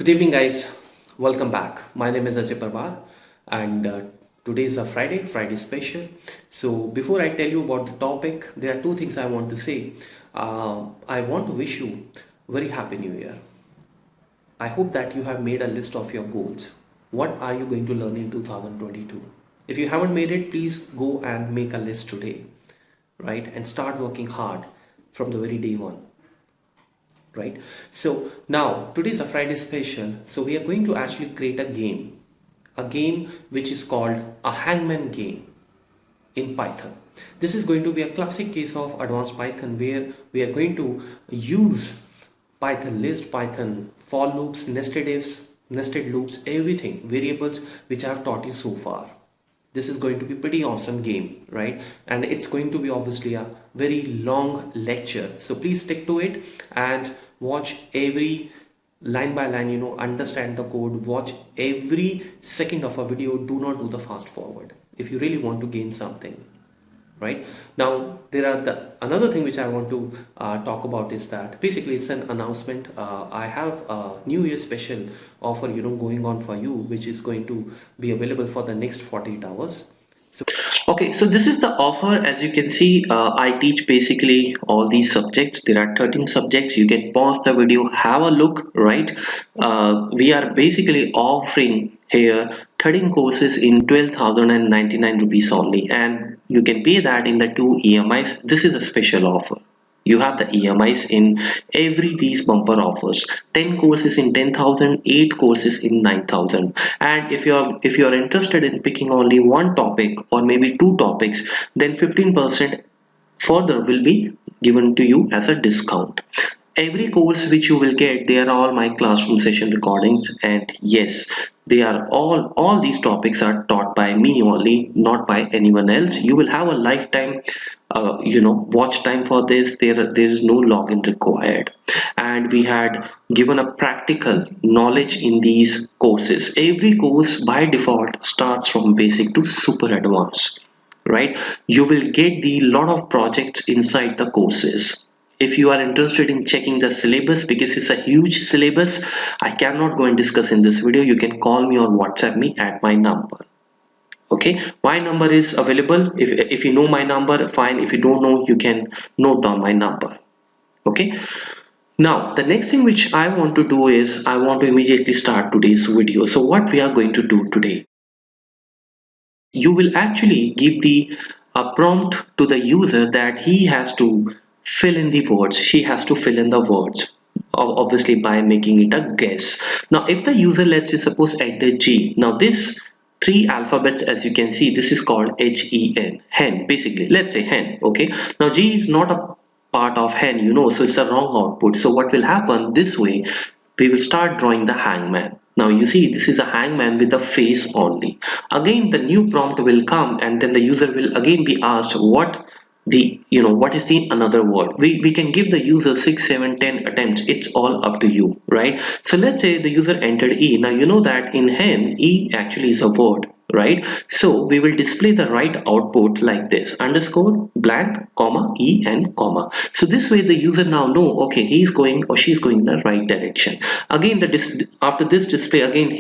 Good evening, guys. Welcome back. My name is Ajay Parmar, and today is a Friday special. So, before I tell you about the topic, there are two things I want to say. I want to wish you very happy New Year. I hope that you have made a list of your goals. What are you going to learn in 2022? If you haven't made it, please go and make a list today, right? And start working hard from the very day one, right? So now today's a Friday special, so we are going to actually create a game which is called a Hangman game in Python. This is going to be a classic case of advanced Python where we are going to use Python list, Python for loops, nested ifs, nested loops, everything, variables which I have taught you so far. This is going to be pretty awesome game, right? And it's going to be obviously a very long lecture, so please stick to it and watch every line by line, understand the code, watch every second of a video. Do not do the fast forward if you really want to gain something, right? Now there are another thing which I want to talk about is that basically it's an announcement. I have a New Year special offer going on for you, which is going to be available for the next 48 hours. Okay, so this is the offer. As you can see, I teach basically all these subjects. There are 13 subjects. You can pause the video, have a look, right? We are basically offering here 13 courses in 12,099 rupees only, and you can pay that in the 2 EMIs. This is a special offer. You have the EMIs in every these bumper offers. 10 courses in 10,000, 8 courses in 9,000. And if you're interested in picking only one topic or maybe two topics, then 15% further will be given to you as a discount. Every course which you will get, they are all my classroom session recordings, and yes, they are all these topics are taught by me only, not by anyone else. You will have a lifetime watch time for this. There is no login required, and we had given a practical knowledge in these courses. Every course by default starts from basic to super advanced, right? You will get the lot of projects inside the courses. If you are interested in checking the syllabus, because it's a huge syllabus, I cannot go and discuss in this video. You can call me or WhatsApp me at my number. Okay, my number is available. If you know my number, fine. If you don't know, you can note down my number. Okay, now the next thing which I want to do is I want to immediately start today's video. So what we are going to do today, you will actually give the prompt to the user that he has to fill in the words. She has to fill in the words, obviously by making it a guess. Now if the user, let's say suppose enter G, now this three alphabets, as you can see, this is called HEN, hen, basically. Let's say hen. Okay, now G is not a part of hen, so it's a wrong output. So what will happen this way, we will start drawing the hangman. Now you see this is a hangman with a face only. Again the new prompt will come, and then the user will again be asked what what is the another word. We can give the user 6, 7, 10 attempts. It's all up to you, right? So let's say the user entered E. Now you know that in hen E actually is a word, right? So we will display the right output like this: underscore blank comma E and comma. So this way the user now know, okay, he's going or she's going in the right direction. Again after this display, again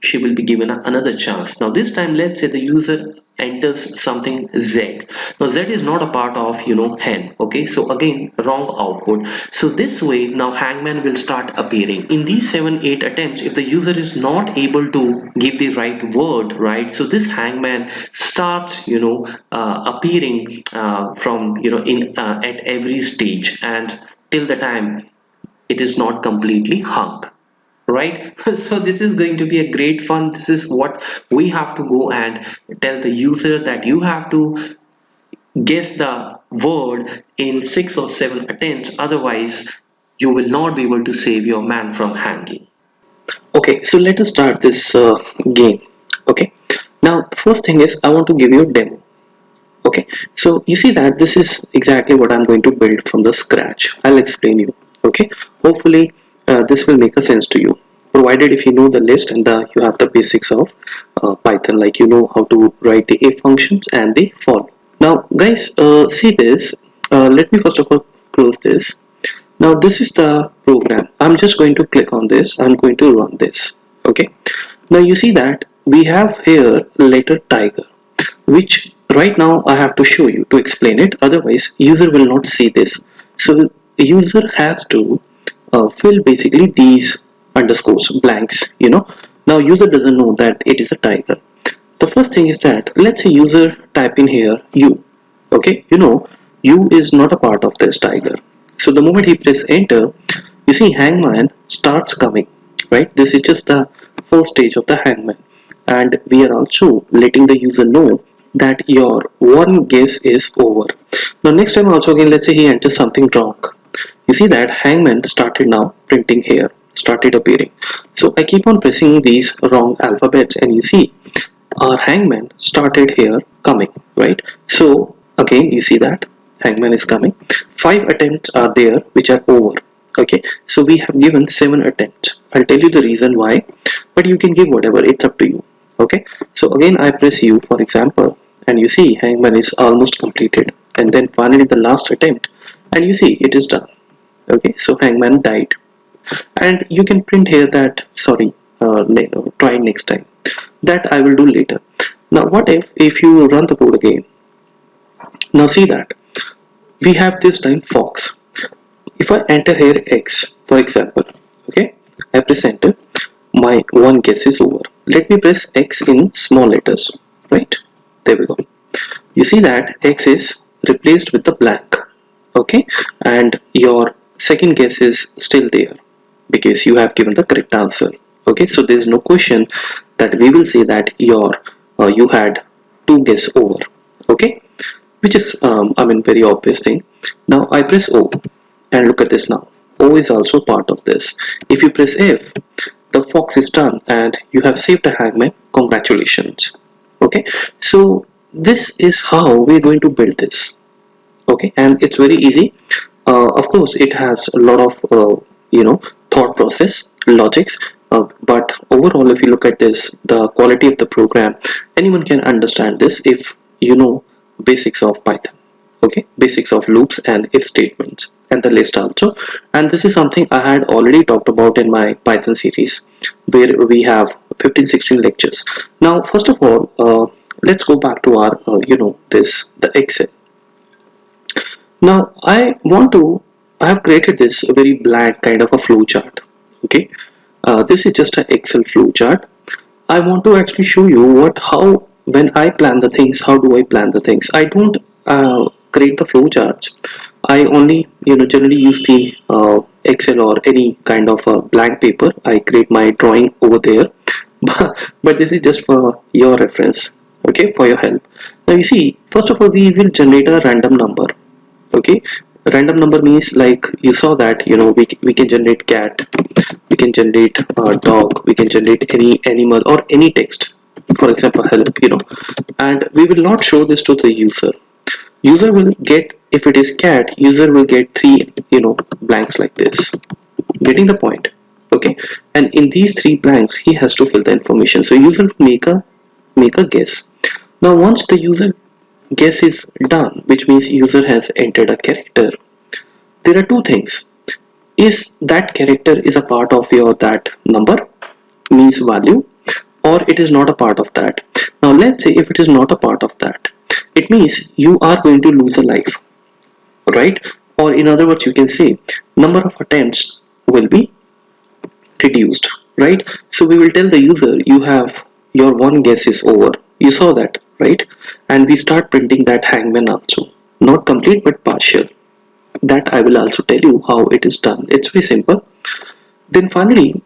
she will be given another chance. Now this time let's say the user enters something Z. Now Z is not a part of hen. Okay, so again wrong output. So this way now hangman will start appearing in these 7, 8 attempts. If the user is not able to give the right word, right, so this hangman starts appearing from in at every stage, and till the time it is not completely hung, right? So this is going to be a great fun. This is what we have to go and tell the user, that you have to guess the word in 6 or 7 attempts, otherwise you will not be able to save your man from hanging. Okay, so let us start this game. Okay, now the first thing is I want to give you a demo. Okay, so you see that this is exactly what I'm going to build from the scratch. I'll explain you. Okay, hopefully this will make a sense to you, provided if you know the list and you have the basics of Python, like you know how to write the if functions and the for. Now guys, see this. Let me first of all close this. Now this is the program. I'm just going to click on this. I'm going to run this. Okay. Now you see that we have here letter tiger, which right now I have to show you to explain it. Otherwise, user will not see this. So the user has to fill basically these underscores, blanks. Now user doesn't know that it is a tiger. The first thing is that let's say user type in here u. Okay, u is not a part of this tiger. So the moment he press enter, you see hangman starts coming, right? This is just the first stage of the hangman, and we are also letting the user know that your one guess is over. Now next time also again, let's say he enters something wrong. You see that hangman started now printing here, started appearing. So I keep on pressing these wrong alphabets, and you see our hangman started here coming, right? So again you see that hangman is coming. 5 attempts are there which are over. Okay, so we have given 7 attempts. I'll tell you the reason why, but you can give whatever, it's up to you. Okay, so again I press u for example, and you see hangman is almost completed, and then finally the last attempt, and you see it is done. Okay, so hangman died, and you can print here that sorry, try next time. That I will do later. Now what if you run the code again? Now see that we have this time fox. If I enter here x for example, okay, I press enter, my one guess is over. Let me press x in small letters, right? There we go. You see that x is replaced with the blank, okay, and your second guess is still there because you have given the correct answer. Okay, so there is no question that we will say that you had two guess over. Okay, which is I mean very obvious thing. Now I press O, and look at this now. O is also part of this. If you press F, the fox is done and you have saved a hangman. Congratulations. Okay, so this is how we're going to build this. Okay, and it's very easy. Of course it has a lot of thought process logics, but overall if you look at this, the quality of the program, anyone can understand this if you know basics of python. Okay, basics of loops and if statements and the list also. And this is something I had already talked about in my python series where we have 15-16 lectures. Now first of all, let's go back to our this the excel. Now I have created this very bland kind of a flow chart. Okay, this is just an Excel flow chart. I want to actually show you how when I plan the things, how do I plan the things. I don't create the flow charts. I only generally use the Excel or any kind of a blank paper. I create my drawing over there, but this is just for your reference. Okay, for your help. Now you see, first of all, we will generate a random number. Okay, random number means like you saw that we can generate cat, we can generate dog, we can generate any animal or any text, for example help, and we will not show this to the user. User will get, if it is cat, user will get three blanks like this, getting the point. Okay, and in these three blanks he has to fill the information, so user will make a guess. Now once the user guess is done, which means user has entered a character, there are two things. Is that character is a part of your that number, means value, or it is not a part of that. Now let's say if it is not a part of that, it means you are going to lose a life, right? Or in other words, you can say number of attempts will be reduced, right? So we will tell the user you have your one guess is over. You saw that, right? And we start printing that hangman also, not complete but partial. That I will also tell you how it is done. It's very simple. Then finally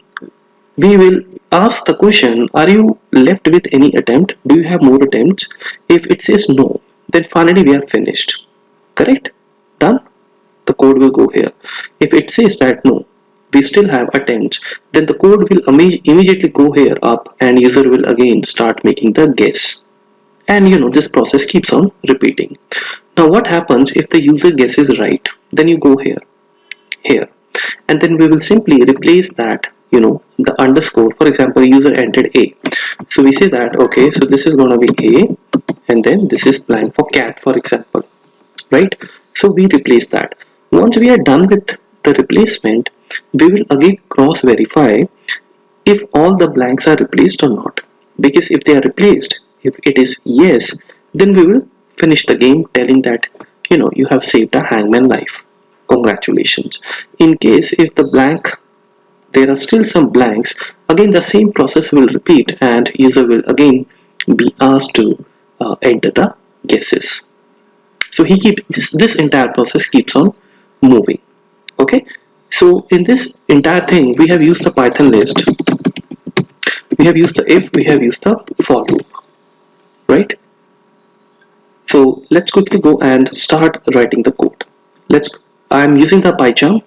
we will ask the question, are you left with any attempt? Do you have more attempts? If it says no, then finally we are finished. Correct? Done? The code will go here. If it says that no, we still have attempts, then the code will immediately go here up and user will again start making the guess. And this process keeps on repeating. Now what happens if the user guesses right? Then you go here, and then we will simply replace that, the underscore. For example, user entered a, so we say that okay, so this is going to be a, and then this is blank for cat, for example, right? So we replace that. Once we are done with the replacement, we will again cross verify if all the blanks are replaced or not. Because if they are replaced, if it is yes, then we will finish the game telling that you have saved a hangman life. Congratulations. In case if the blank there are still some blanks, again the same process will repeat and user will again be asked to enter the guesses. So he keep this entire process keeps on moving. Okay, so in this entire thing we have used the Python list, we have used the if, we have used the for loop, right? So let's quickly go and start writing the code. Let's I'm using the PyCharm.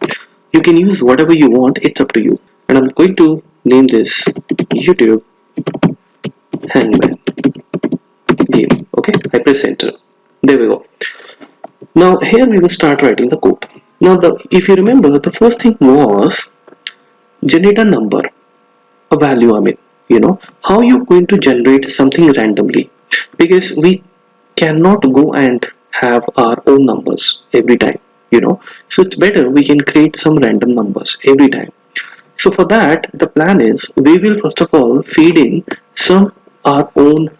You can use whatever you want, it's up to you. And I'm going to name this YouTube Hangman Game. Okay, I press enter. There we go. Now here we will start writing the code. Now if you remember, the first thing was generate a number, a value. I mean, how you going to generate something randomly, because we cannot go and have our own numbers every time. So it's better we can create some random numbers every time. So for that, the plan is we will first of all feed in some our own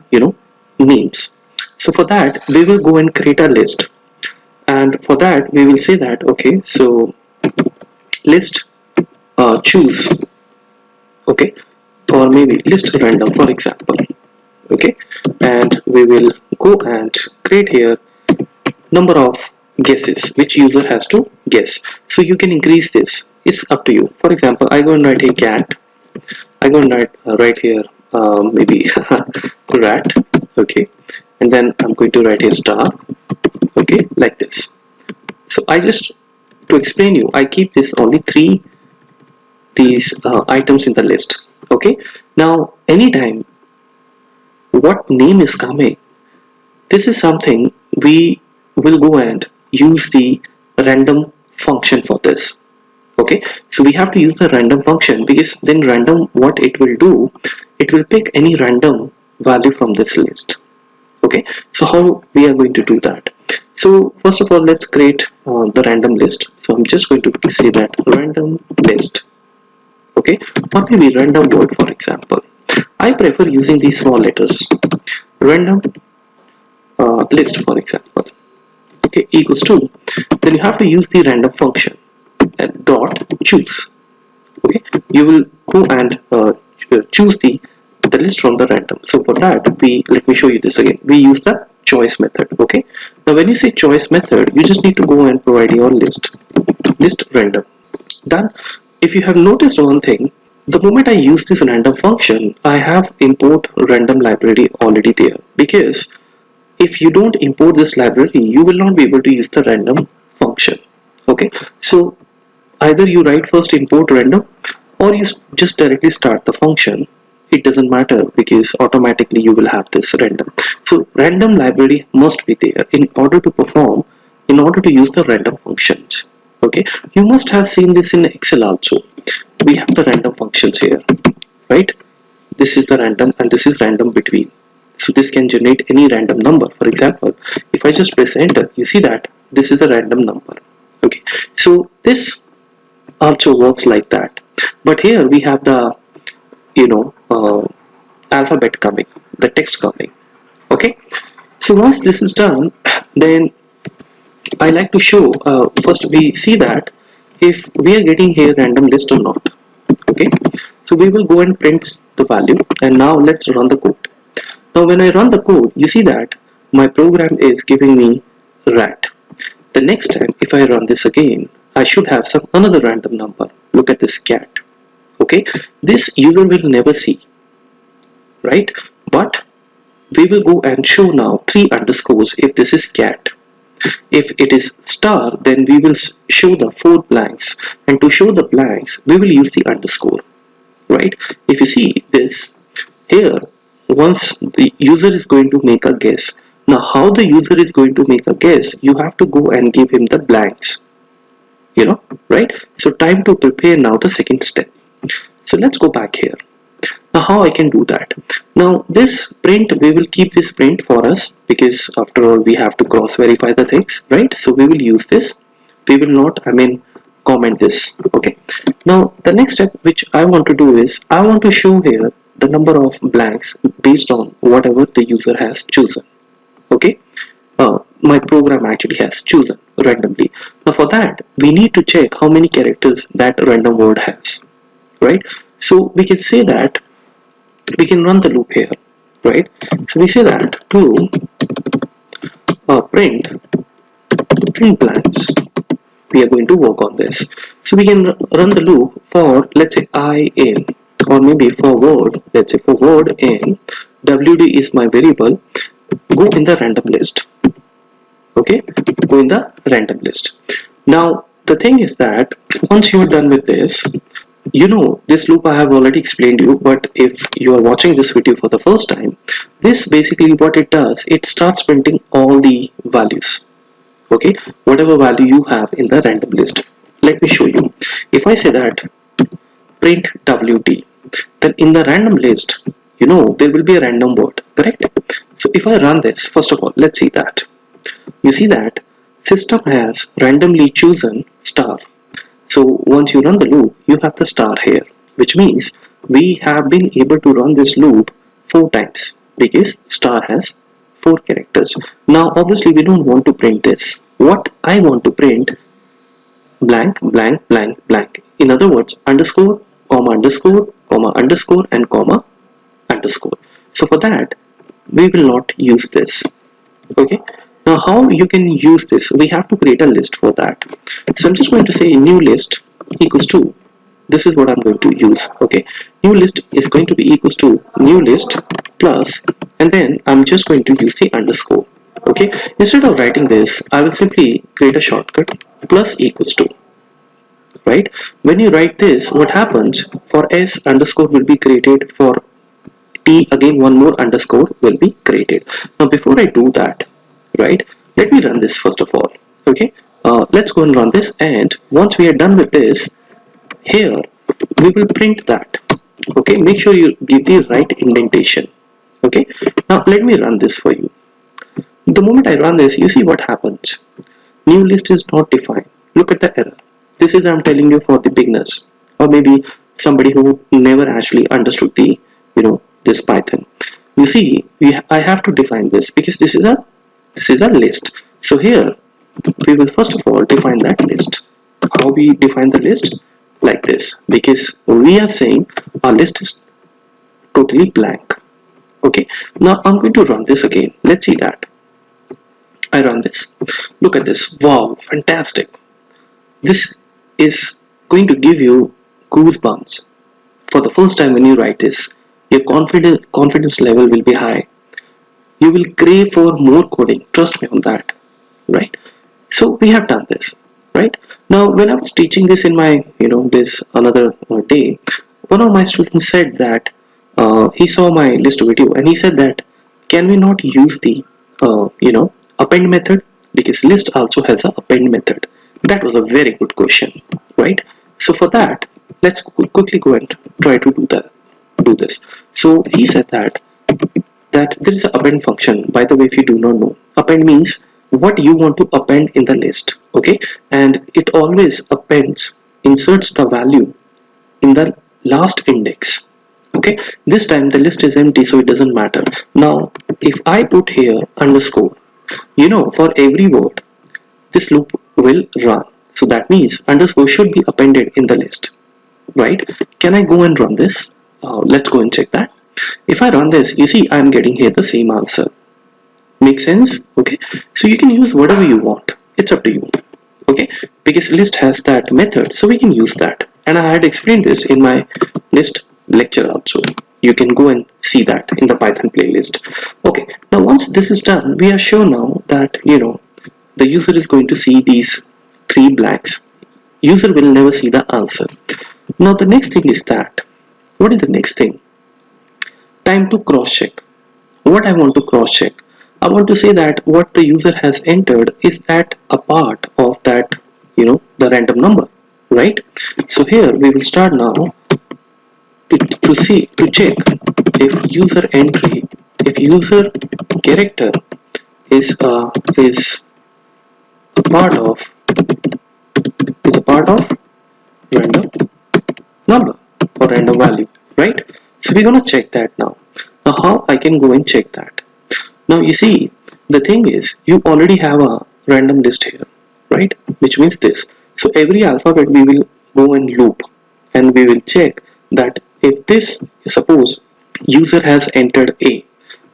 names. So for that we will go and create a list, and for that we will say that okay, so list choose, okay, or maybe list random for example. Okay, and we will go and create here number of guesses which user has to guess. So you can increase this, it's up to you. For example, I go and write a cat, I go and write here maybe rat. Okay, and then I'm going to write a star. Okay, like this. So I just, to explain you, I keep this only three these items in the list. Okay, now anytime what name is coming, this is something we will go and use the random function for this. Okay, so we have to use the random function, because then random, what it will do, it will pick any random value from this list. Okay, so how we are going to do that? So first of all, let's create the random list. So I'm just going to say that random list. Okay, or maybe random word, for example. I prefer using these small letters. Random list, for example. Okay, equals to, then you have to use the random function and dot choose. Okay, you will go and choose the list from the random. So for that, let me show you this again. We use the choice method. Okay, now when you say choice method, you just need to go and provide your list random. Done. If you have noticed one thing, the moment I use this random function, I have import random library already there, because if you don't import this library, you will not be able to use the random function. Okay, so either you write first import random, or you just directly start the function. It doesn't matter, because automatically you will have this random. So random library must be there in order to perform, in order to use the random functions. Okay, you must have seen this in Excel also. We have the random functions here, right? This is the random and this is random between. So this can generate any random number. For example, if I just press enter, you see that this is a random number. Okay, so this also works like that. But here we have the alphabet coming, the text coming. Okay, so once this is done, then I like to show, first we see that if we are getting here random list or not. Okay, so we will go and print the value, and now let's run the code. Now when I run the code, you see that my program is giving me rat. The next time if I run this again, I should have some another random number. Look at this cat. Okay, this user will never see, right? But we will go and show now three underscores if this is cat. If it is star, then we will show the four blanks, and to show the blanks we will use the underscore, right? If you see this here, once the user is going to make a guess, now how the user is going to make a guess, you have to go and give him the blanks, right? So time to prepare now the second step. So let's go back here. Now how I can do that? Now this print, we will keep this print for us, because after all we have to cross verify the things, right? So we will use this. We will not, comment this. Okay, now the next step which I want to do is I want to show here the number of blanks based on whatever the user has chosen. Okay, my program actually has chosen randomly. Now for that we need to check how many characters that random word has, right? So we can say that we can run the loop here, right? So we say that to print blanks. We are going to work on this. So we can run the loop for, let's say, I in, or maybe for word, let's say for word in wd is my variable, go in the random list. Okay, go in the random list. Now the thing is that once you are done with this, you know this loop I have already explained you, but if you are watching this video for the first time, this basically what it does, it starts printing all the values. Okay, whatever value you have in the random list. Let me show you. If I say that print wd, then in the random list, you know there will be a random word, correct? So if I run this, first of all, let's see that. You see that system has randomly chosen star. So once you run the loop, you have the star here, which means we have been able to run this loop 4 times because star has 4 characters. Now obviously we don't want to print this. What I want to print, blank blank blank blank. In other words, underscore, comma underscore, comma underscore, and comma underscore. So for that we will not use this. Okay, now how you can use this, we have to create a list for that. So I'm just going to say new list equals to, this is what I'm going to use. Okay, new list is going to be equals to new list plus, and then I'm just going to use the underscore. Okay, instead of writing this I will simply create a shortcut, plus equals to, right? When you write this, what happens, for s underscore will be created, for t again one more underscore will be created. Now before I do that, right, let me run this first of all. Okay, let's go and run this, and once we are done with this, here we will print that. Okay, make sure you give the right indentation. Okay, now let me run this for you. The moment I run this, you see what happens. New list is not defined. Look at the error. This is, I'm telling you, for the beginners, or maybe somebody who never actually understood the, this Python. You see, I have to define this because this is a list. So here we will first of all define that list. How we define the list? Like this, because we are saying our list is totally blank. Okay, now I'm going to run this again. Let's see that. I run this. Look at this. Wow, fantastic. This is going to give you goosebumps. For the first time when you write this, your confidence level will be high. You will crave for more coding. Trust me on that. Right? So we have done this. Right? Now when I was teaching this in my, this another day, one of my students said that he saw my list video and he said that can we not use the append method, because list also has a append method. That was a very good question, right? So for that, let's quickly go and try to do this. So he said that there is an append function. By the way, if you do not know, append means what you want to append in the list. Okay, and it always appends, inserts the value in the last index. Okay, this time the list is empty, so it doesn't matter. Now if I put here underscore, for every word this loop will run. So that means underscore should be appended in the list, right? Can I go and run this? Let's go and check that. If I run this, you see I'm getting here the same answer. Make sense? Okay, so you can use whatever you want. It's up to you. Okay, because list has that method, so we can use that. And I had explained this in my list lecture also. You can go and see that in the Python playlist. Okay, now once this is done, we are sure now that the user is going to see these 3 blanks. User will never see the answer. Now the next thing is that, what is the next thing? Time to cross check. What I want to cross check, I want to say that what the user has entered, is that a part of that, the random number, right? So here we will start now to check if user entry, if user character is a part of is a part of random number or random value, right? So we're gonna check that now. Now how I can go and check that? Now you see, the thing is, you already have a random list here, right? Which means this. So every alphabet we will go and loop, and we will check that if this, suppose user has entered A,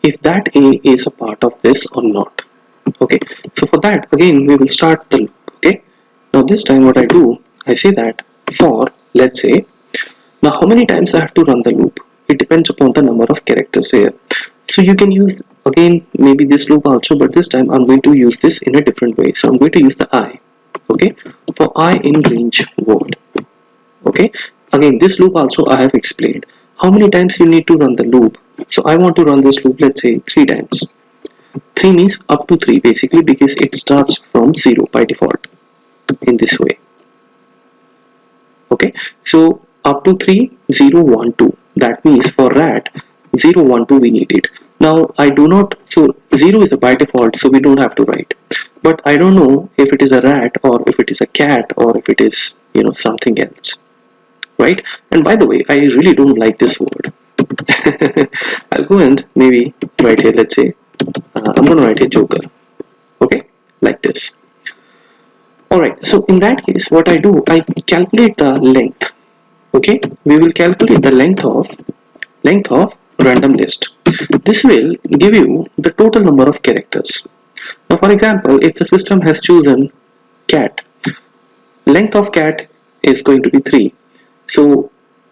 if that A is a part of this or not. Okay, so for that again we will start the loop. Okay, now this time what I do, I say that for, let's say, now how many times I have to run the loop? It depends upon the number of characters here. So you can use again maybe this loop also, but this time I'm going to use this in a different way. So I'm going to use the I. Okay, for I in range word. Okay, again this loop also I have explained. How many times you need to run the loop? So I want to run this loop, let's say 3 times. 3 means up to 3 basically, because it starts from 0 by default in this way. Okay, so up to 3, 0, 1, 2. That means for rat 0, 1, 2 we need it. Now I do not, so 0 is a by default, so we don't have to write, but I don't know if it is a rat or if it is a cat or if it is, something else, right? And by the way, I really don't like this word. I'll go and maybe write here, let's say, I'm gonna write a joker. Okay, like this. Alright, so in that case what I do, I calculate the length. Okay, we will calculate the length of random list. This will give you the total number of characters. Now for example, if the system has chosen cat, length of cat is going to be 3. So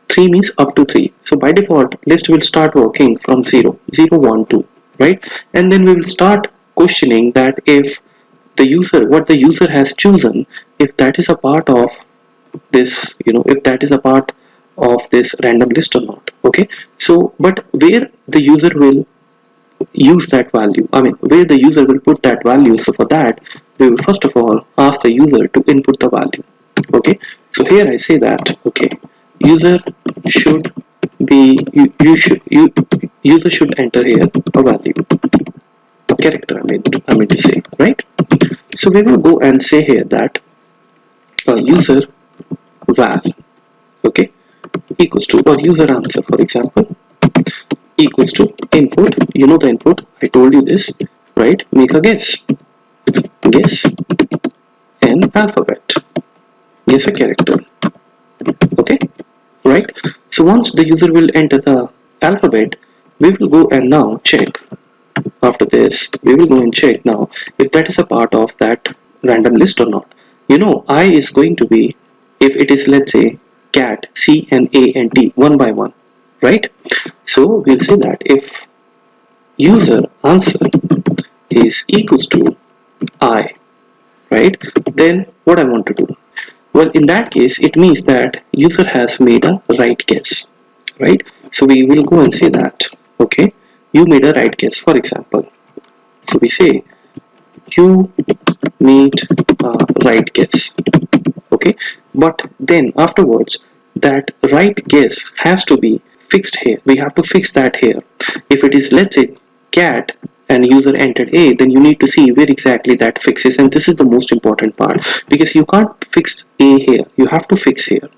3 means up to 3. So by default list will start working from 0, 0, 1, 2, right? And then we will start questioning that if the user, what the user has chosen, if that is a part of this, if that is a part of this random list or not. Okay, so but where the user will use that value, I mean where the user will put that value. So for that we will first of all ask the user to input the value. Okay, so here I say that, okay, user should be, user should enter here a value, a character, I mean to say, right? So we will go and say here that user val, okay, equals to, or user answer for example, equals to input, the input, I told you this, right? Make a guess an alphabet, guess a character. Okay, right? So once the user will enter the alphabet, we will go and now check. After this we will go and check now if that is a part of that random list or not. I is going to be, if it is, let's say, cat, C and A and T, one by one, right? So we'll say that if user answer is equals to I, right, then what I want to do, well, in that case it means that user has made a right guess, right? So we will go and say that, okay, you made a right guess, for example. So we say you made a right guess. Okay, but then afterwards that right guess has to be fixed here. We have to fix that here. If it is, let's say, cat and user entered A, then you need to see where exactly that fixes, and this is the most important part, because you can't fix A here, you have to fix here.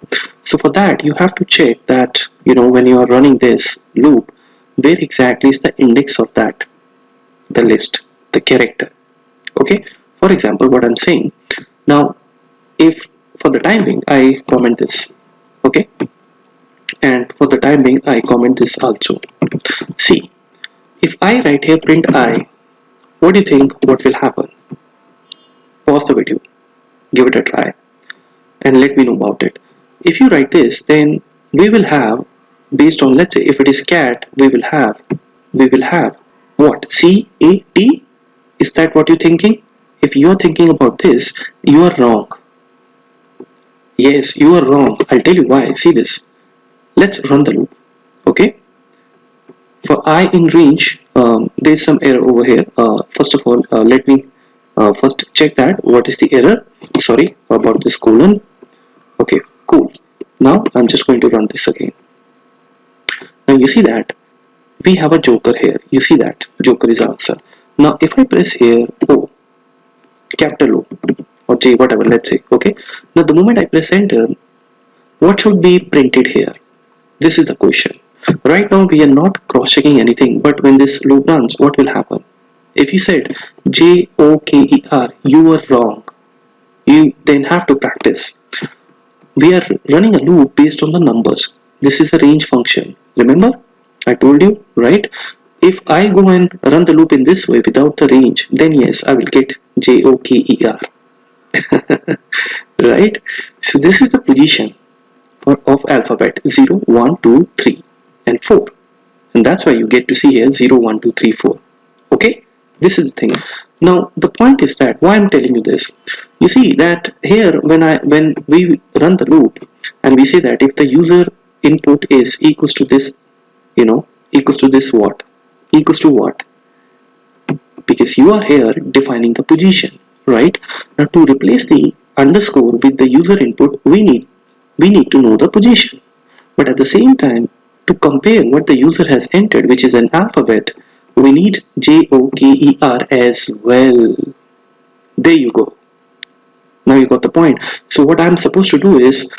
So for that you have to check that, when you are running this loop, where exactly is the index of that, the list, the character. Okay, for example, what I'm saying now, if for the time being I comment this, okay, and for the time being I comment this also. See, if I write here print I, what do you think what will happen? Pause the video, give it a try, and let me know about it. If you write this, then we will have, based on, let's say, if it is cat, we will have what, CAT. Is that what you're thinking? If you're thinking about this, you are wrong. Yes, you are wrong. I'll tell you why. See this. Let's run the loop. Okay. For I in range, there's some error over here. First of all, let me first check that. What is the error? Sorry about this colon. Okay, cool. Now I'm just going to run this again. Now you see that we have a joker here. You see that joker is answer. Now if I press here O, capital O, or J, whatever, let's say. Okay. Now the moment I press enter, what should be printed here? This is the question. Right now we are not cross-checking anything, but when this loop runs, what will happen? If you said JOKER, you were wrong. You then have to practice. We are running a loop based on the numbers. This is a range function. Remember? I told you, right? If I go and run the loop in this way without the range, then yes, I will get JOKER. Right? So this is the position of alphabet 0, 1, 2, 3 and 4. And that's why you get to see here 0, 1, 2, 3, 4. Okay, this is the thing. Now the point is that why I'm telling you this, you see that here when we run the loop and we say that if the user input is equals to this, equals to this, what equals to what, because you are here defining the position, right? Now to replace the underscore with the user input, we need to know the position. But at the same time, to compare what the user has entered, which is an alphabet, we need JOKER as well. There you go. Now you got the point. So what I'm supposed to do is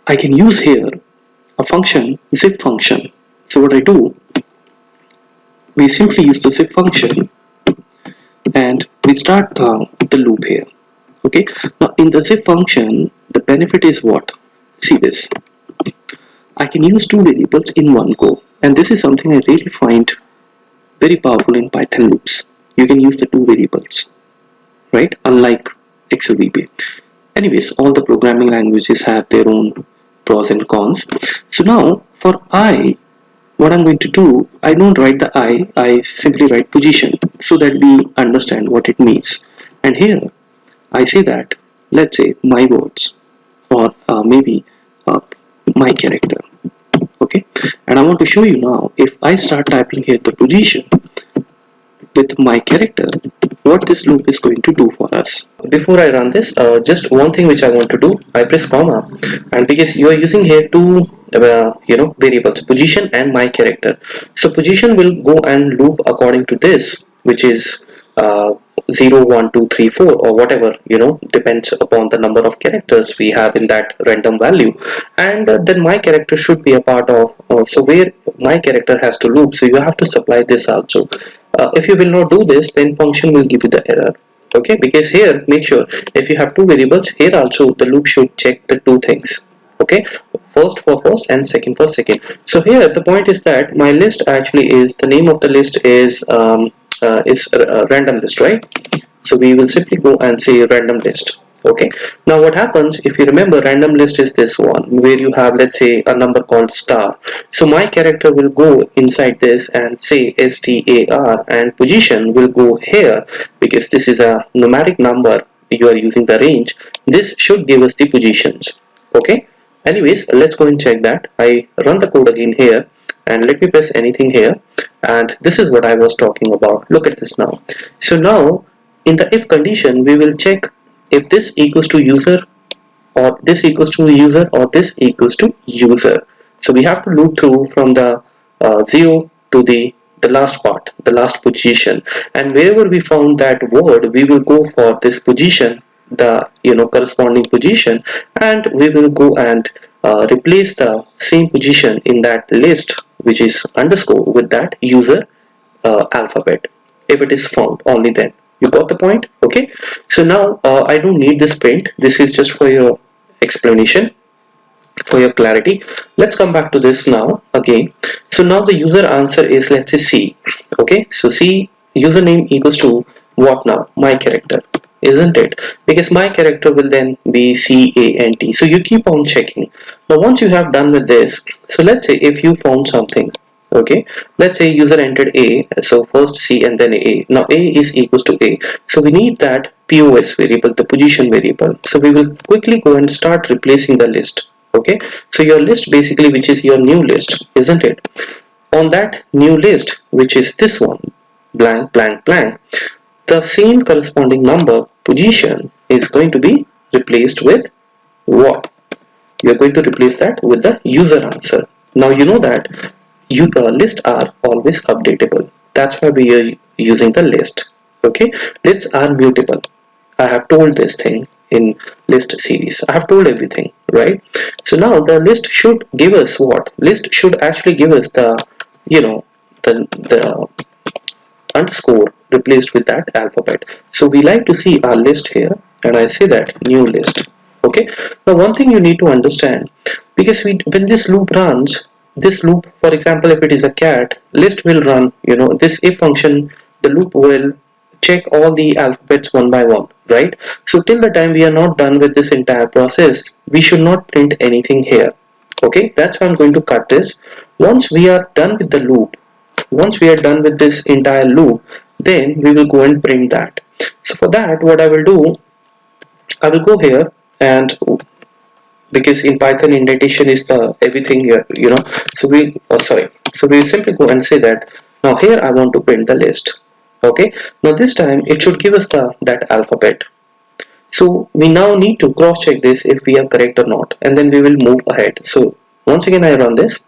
I can use here a function, zip function. So what I do, we simply use the zip function and we start the loop here. Okay. Now in the zip function, the benefit is what? See this. I can use two variables in one go, and this is something I really find very powerful in Python loops. You can use the two variables, right? Unlike XLVB. Anyways, all the programming languages have their own pros and cons. So now for I, what I'm going to do, I don't write the I simply write position so that we understand what it means. And here I say that, let's say my words, or maybe uh, my character. Okay, and I want to show you now, if I start typing here the position with my character, what this loop is going to do for us. Before I run this, just one thing which I want to do, I press comma, and because you are using here two variables, position and my character, so position will go and loop according to this, which is 0, 1, 2, 3, 4, or whatever, depends upon the number of characters we have in that random value. And then my character should be a part of, so where my character has to loop, so you have to supply this also. If you will not do this, then function will give you the error. Okay, because here make sure if you have two variables, here also the loop should check the two things. Okay, first for first and second for second. So here the point is that my list actually is, the name of the list is random list, right? So we will simply go and say random list. Okay, now what happens, if you remember, random list is this one where you have, let's say, a number called star. So my character will go inside this and say star, and position will go here because this is a numeric number, you are using the range. This should give us the positions. Okay, anyways, let's go and check that. I run the code again here, and let me press anything here, and this is what I was talking about. Look at this now. So now in the if condition, we will check if this equals to user, or this equals to user, or this equals to user. So we have to loop through from the 0 to the last part, the last position, and wherever we found that word, we will go for this position, the corresponding position, and we will go and replace the same position in that list, which is underscore, with that user alphabet, if it is found. Only then you got the point. Okay, so now I don't need this print, this is just for your explanation, for your clarity. Let's come back to this now again. So now the user answer is, let's say, C. Okay, so C username equals to what now? My character, isn't it? Because my character will then be CANT. So you keep on checking. Now once you have done with this, so let's say if you found something, okay, let's say user entered A, so first C and then A. Now A is equals to A, so we need that POS variable, the position variable. So we will quickly go and start replacing the list. Okay, so your list basically, which is your new list, isn't it? On that new list, which is this one, blank blank blank, the same corresponding number position is going to be replaced with what? You are going to replace that with the user answer. Now you know that lists are always updatable. That's why we are using the list. Okay, lists are mutable. I have told this thing in list series. I have told everything, right? So now the list should give us what? List should actually give us the, you know, the underscore replaced with that alphabet. So we like to see our list here, and I say that new list. Okay. Now one thing you need to understand, because when this loop runs, this loop, for example, if it is a cat, list will run. This if function, the loop will check all the alphabets one by one, right? So till the time we are not done with this entire process, we should not print anything here. Okay, that's why I'm going to cut this. Once we are done with the loop, once we are done with this entire loop, then we will go and print that. So for that, what I will do, I will go here, and because in Python indentation is the everything here, so we simply go and say that now here I want to print the list. Okay, now this time it should give us that alphabet. So we now need to cross check this if we are correct or not, and then we will move ahead. So once again I run this.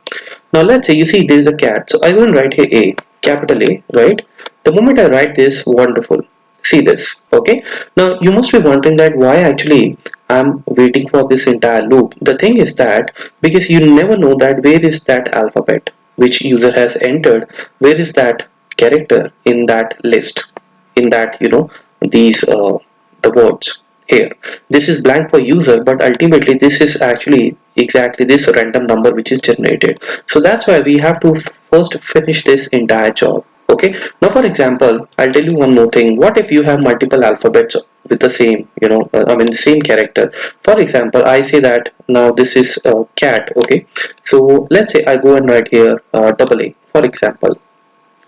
Now let's say you see there is a cat. So I go and write here A, capital A, right? The moment I write this, wonderful. See this, okay? Now you must be wondering that why actually I'm waiting for this entire loop. The thing is that because you never know that where is that alphabet which user has entered, where is that character in that list, in that these the words here. This is blank for user, but ultimately this is actually exactly this random number which is generated. So that's why we have to first finish this entire job. Okay, now for example, I'll tell you one more thing. What if you have multiple alphabets with the same, the same character? For example, I say that now this is cat. Okay, so let's say I go and write here double A, for example.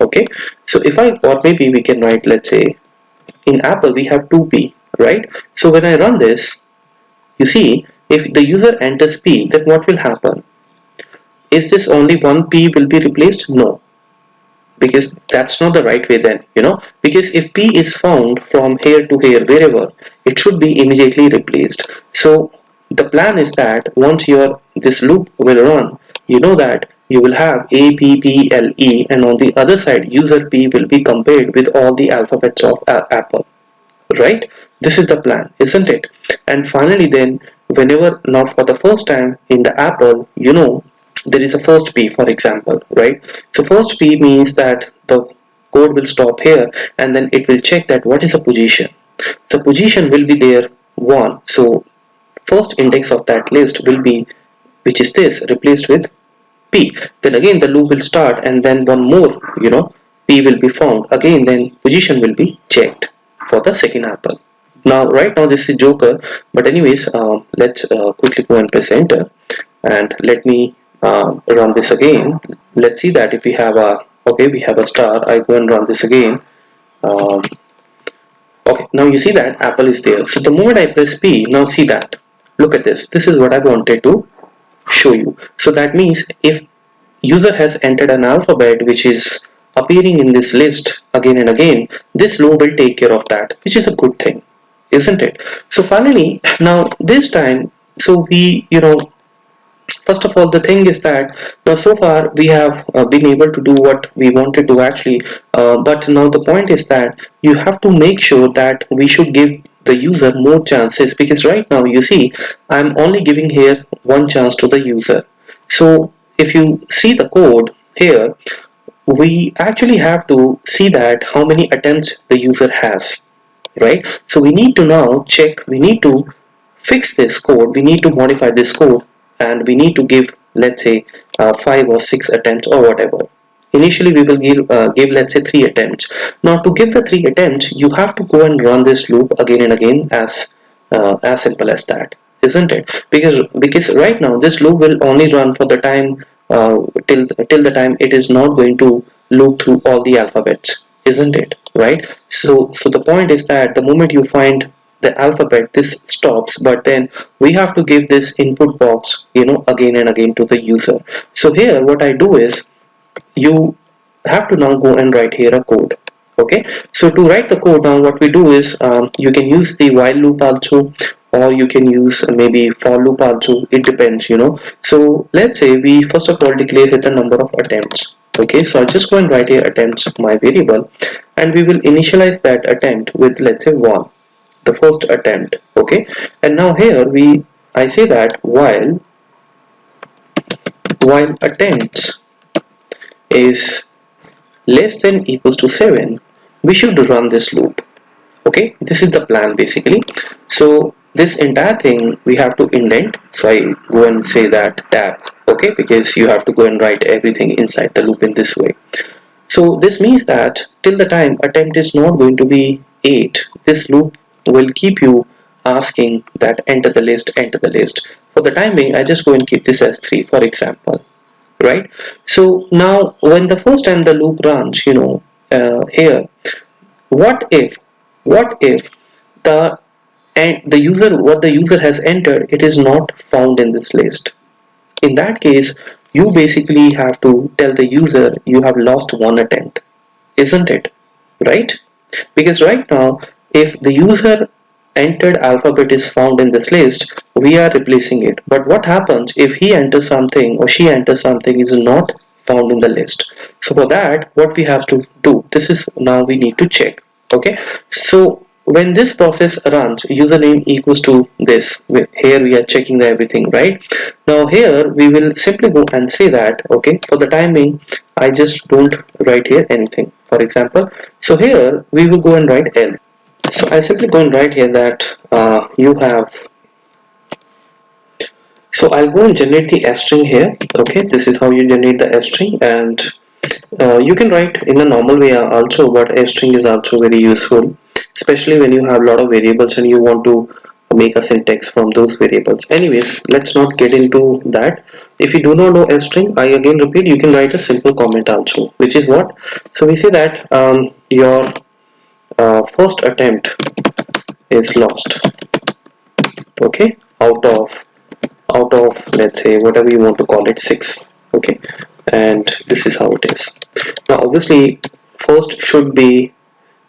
Okay, so if I, or maybe we can write, let's say in Apple we have 2P, right? So when I run this, you see, if the user enters P, then what will happen? Is this only one P will be replaced? No, because that's not the right way then, because if P is found from here to here, wherever, it should be immediately replaced. So the plan is that once this loop will run, you know that you will have A, P, P, L, E, and on the other side, user P will be compared with all the alphabets of Apple, right? This is the plan, isn't it? And finally then, whenever, now for the first time in the Apple, there is a first P, for example, right? So first P means that the code will stop here, and then it will check that what is the position. The position will be there 1. So first index of that list will be, which is this, replaced with P. Then again the loop will start, and then one more, P will be found. Again then position will be checked for the second Apple. Now right now this is Joker, but anyways, let's quickly go and press enter, and let me run this again. Let's see that if we have a, okay, we have a star. I go and run this again. um, okay, now you see that Apple is there. So the moment I press P, now see that, look at this is what I wanted to show you. So that means if user has entered an alphabet which is appearing in this list again and again, this loop will take care of that, which is a good thing, isn't it? So finally, now this time, so we, first of all, the thing is that now so far we have been able to do what we wanted to actually, but now the point is that you have to make sure that we should give the user more chances, because right now you see I'm only giving here one chance to the user. So if you see the code here, we actually have to see that how many attempts the user has, right? So we need to now check, we need to fix this code, we need to modify this code, and we need to give, let's say, 5 or 6 attempts or whatever. Initially we will give, let's say, 3 attempts. Now to give the 3 attempts, you have to go and run this loop again and again, as simple as that, isn't it? Because right now this loop will only run for the time, till the time it is not going to loop through all the alphabets, isn't it? Right? So the point is that the moment you find the alphabet, this stops, but then we have to give this input box, again and again to the user. So here what I do is, you have to now go and write here a code. Okay, so to write the code, now what we do is, you can use the while loop also, or you can use maybe for loop also, it depends. So let's say we first of all declare here the number of attempts. Okay, so I'll just go and write here attempts, my variable, and we will initialize that attempt with, let's say, 1. the first attempt. Okay, and now here I say that while attempts is less than equals to 7, we should run this loop. Okay, this is the plan basically. So this entire thing we have to indent, so I go and say that tab. Okay, because you have to go and write everything inside the loop in this way. So this means that till the time attempt is not going to be 8, this loop will keep you asking that enter the list, enter the list. For the time being, I just go and keep this as 3 for example, right? So now when the first time the loop runs, here, what if, what if the and the user, what the user has entered, it is not found in this list? In that case, you basically have to tell the user you have lost one attempt, isn't it? Right? Because right now, if the user entered alphabet is found in this list, we are replacing it. But what happens if he enters something or she enters something is not found in the list? So for that, what we have to do, this is now we need to check. Okay, so when this process runs, username equals to this. Here we are checking everything, right? Now here we will simply go and say that, okay, for the timing, I just don't write here anything. For example, so here we will go and write L. So I simply go and write here that you have. So I'll go and generate the f string here. Okay, this is how you generate the f string, and you can write in a normal way also, but f string is also very useful, especially when you have a lot of variables and you want to make a syntax from those variables. Anyways, let's not get into that. If you do not know f string, I again repeat, you can write a simple comment also, which is what. So we say that your first attempt is lost. Okay, out of let's say whatever you want to call it, 6. Okay, and this is how it is. Now obviously first should be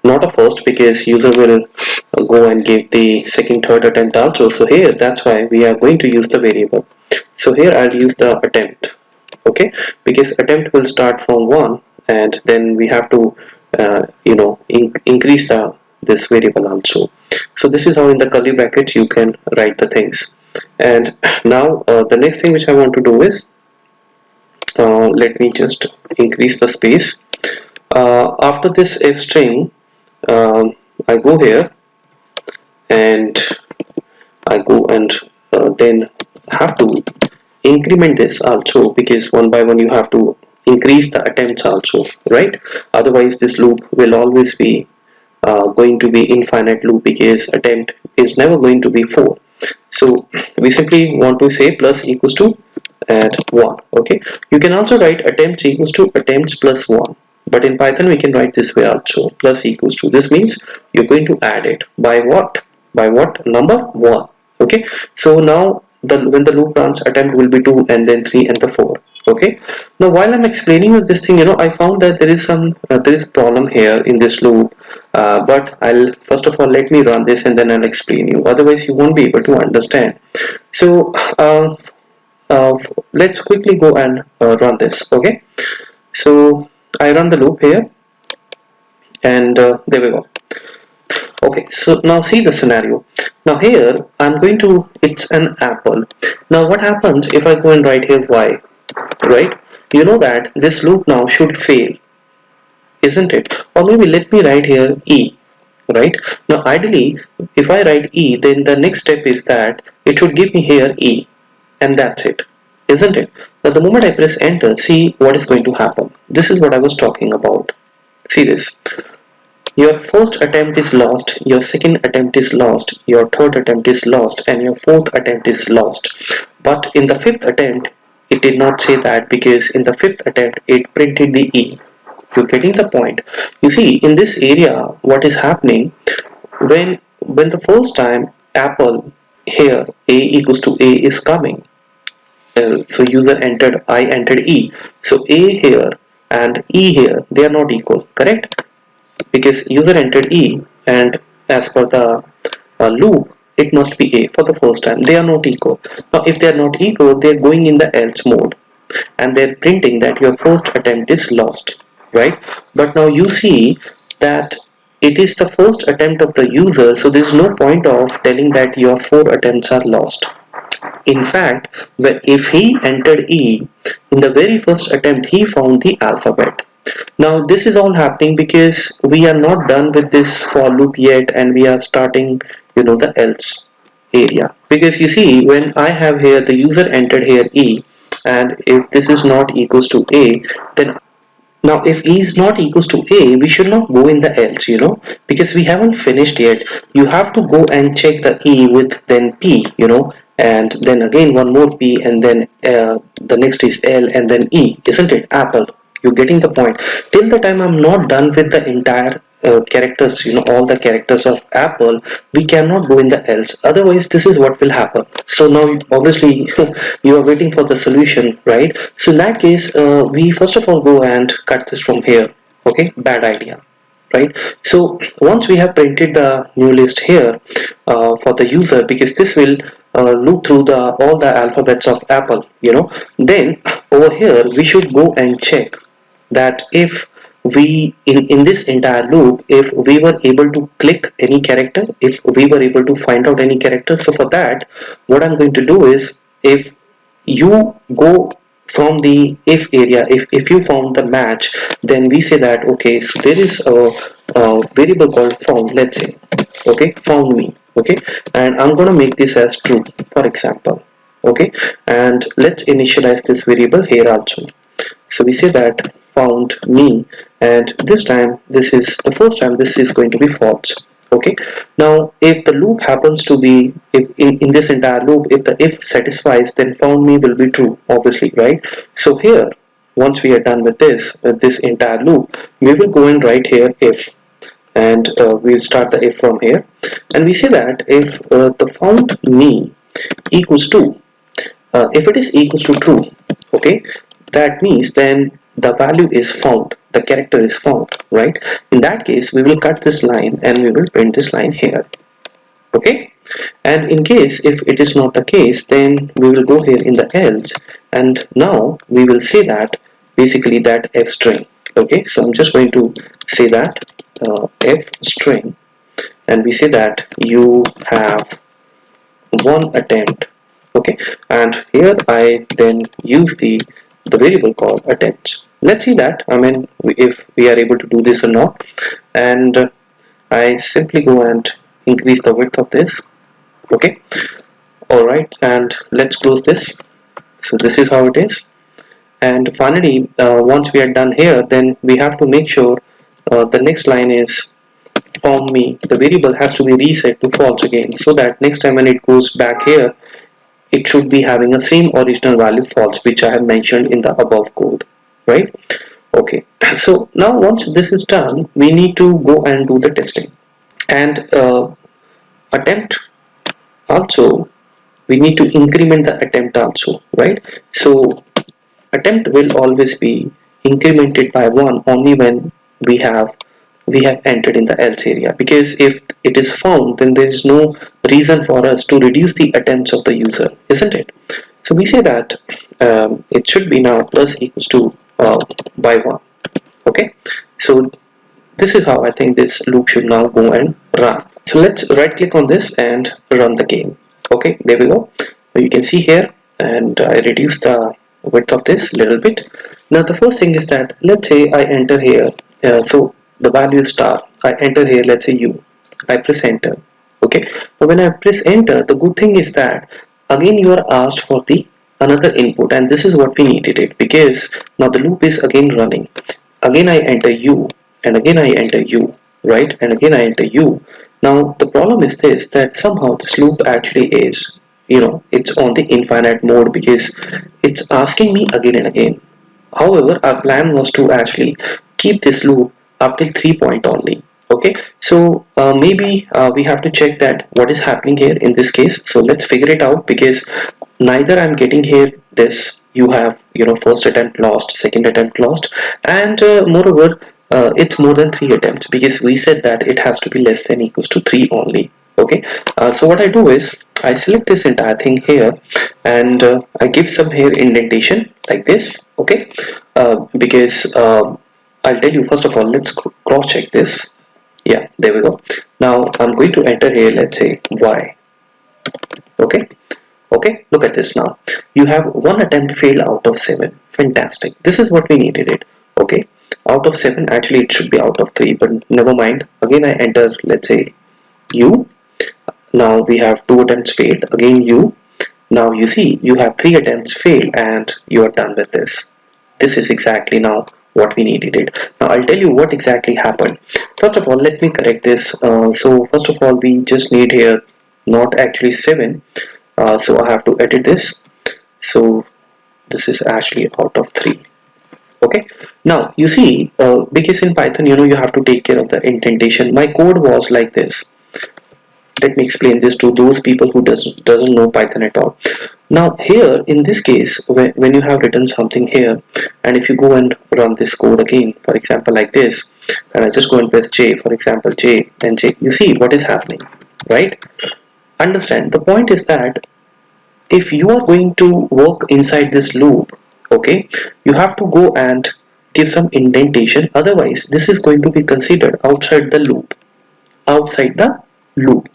not a first, because user will go and give the second, third attempt also. So here that's why we are going to use the variable. So here I'll use the attempt. Okay, because attempt will start from 1, and then we have to increase this variable also. So this is how in the curly brackets you can write the things. And now the next thing which I want to do is, let me just increase the space. After this f string, I go here and I go and then have to increment this also, because one by one you have to increase the attempts also, right? Otherwise this loop will always be going to be infinite loop, because attempt is never going to be 4. So we simply want to say plus equals to at 1. Okay, you can also write attempts equals to attempts plus 1, but in Python we can write this way also, plus equals to. This means you're going to add it by what, number 1. Okay, so now when the loop runs, attempt will be 2 and then 3 and the 4. Okay, now while I'm explaining you this thing, I found that there is a problem here in this loop, but I'll first of all, let me run this and then I'll explain you, otherwise you won't be able to understand. So let's quickly go and run this. Okay, so I run the loop here, and there we go. Okay, so now see the scenario. Now here I'm going to, it's an apple. Now what happens if I go and write here y, right? You know that this loop now should fail, isn't it? Or maybe let me write here e, right? Now ideally, if I write e, then the next step is that it should give me here e, and that's it, isn't it? Now the moment I press enter, see what is going to happen. This is what I was talking about. See this. Your first attempt is lost, your second attempt is lost, your third attempt is lost, and your fourth attempt is lost. But in the fifth attempt, it did not say that, because in the fifth attempt, it printed the E. You're getting the point. You see, in this area, what is happening, when the first time apple here, A equals to A is coming, so user entered, I entered E. So A here and E here, they are not equal, correct? Because user entered E, and as per the loop, it must be A for the first time. They are not equal. Now if they are not equal, they are going in the else mode, and they're printing that your first attempt is lost, right? But now you see that it is the first attempt of the user, so there is no point of telling that your 4 attempts are lost. In fact, if he entered E, in the very first attempt he found the alphabet. Now this is all happening because we are not done with this for loop yet, and we are starting, the else area. Because you see, when I have here the user entered here E, and if this is not equals to A, then now if E is not equals to A, we should not go in the else, because we haven't finished yet. You have to go and check the E with then P, and then again one more P, and then the next is L, and then E, isn't it? Apple. You're getting the point. Till the time I'm not done with the entire characters, all the characters of Apple, we cannot go in the else. Otherwise, this is what will happen. So now, obviously, you are waiting for the solution, right? So in that case, we first of all go and cut this from here. Okay, bad idea, right? So once we have printed the new list here for the user, because this will loop through the all the alphabets of Apple, then over here we should go and check that if we in this entire loop, if we were able to click any character, if we were able to find out any character. So for that, what I'm going to do is, if you go from the if area, if you found the match, then we say that okay, so there is a variable called found, let's say, okay, found me, okay, and I'm gonna make this as true, for example, okay, and let's initialize this variable here also. So we say that found me, and this time, this is the first time, this is going to be false. Okay, now if the loop happens to be, if in this entire loop, if the if satisfies, then found me will be true, obviously, right? So here, once we are done with this entire loop, we will go and write here if, and we'll start the if from here, and we say that if the found me equals to, if it is equals to true, okay, that means then the value is found, the character is found, right? In that case, we will cut this line and we will print this line here, okay. And in case if it is not the case, then we will go here in the else, and now we will say that basically that f string, okay. So I'm just going to say that f string, and we say that you have one attempt, okay, and here I then use the variable called attempt. Let's see that, I mean, if we are able to do this or not. And I simply go and increase the width of this, okay, all right, and let's close this. So this is how it is. And finally, once we are done here, then we have to make sure the next line is found me, the variable has to be reset to false again, so that next time when it goes back here, it should be having the same original value false, which I have mentioned in the above code, right? Okay, so now once this is done, we need to go and do the testing, and attempt also, we need to increment the attempt also, right? So attempt will always be incremented by 1 only when we have entered in the else area, because if it is found, then there is no reason for us to reduce the attempts of the user, isn't it? So we say that it should be now plus equals to by 1, okay. So this is how I think this loop should now go and run. So let's right click on this and run the game. Okay, there we go. You can see here, and I reduce the width of this little bit. Now the first thing is that, let's say I enter here, so the value is star. I enter here, let's say U. I press enter. Okay, but when I press enter, the good thing is that again you are asked for the another input, and this is what we needed it, because now the loop is again running. Again I enter U, and again I enter U, right? And again I enter U. Now the problem is this, that somehow this loop actually is, it's on the infinite mode, because it's asking me again and again. However, our plan was to actually keep this loop up till 3 point only. Okay, so maybe we have to check that what is happening here in this case. So let's figure it out, because neither I'm getting here this you have first attempt lost, second attempt lost, and moreover it's more than 3 attempts, because we said that it has to be less than equals to 3 only. Okay, so what I do is I select this entire thing here, and I give some here indentation like this, okay, because I'll tell you, first of all, let's cross check this. Yeah, there we go. Now I'm going to enter here, let's say y. Okay. Okay, look at this now. You have one attempt failed out of 7. Fantastic. This is what we needed it. Okay, out of 7, actually it should be out of 3, but never mind. Again, I enter, let's say, U. Now we have 2 attempts failed. Again, U. Now you see, you have 3 attempts failed and you are done with this. This is exactly now what we needed it. Now I'll tell you what exactly happened. First of all, let me correct this. So first of all, we just need here not actually 7. So I have to edit this. So this is actually out of 3. Okay, now you see, because in Python, you have to take care of the indentation. My code was like this. Let me explain this to those people who doesn't know Python at all. Now here in this case, when you have written something here, and if you go and run this code again, for example like this, and I just go and press J, for example J and J, you see what is happening, right? Understand, the point is that if you are going to work inside this loop, okay, you have to go and give some indentation, otherwise this is going to be considered outside the loop,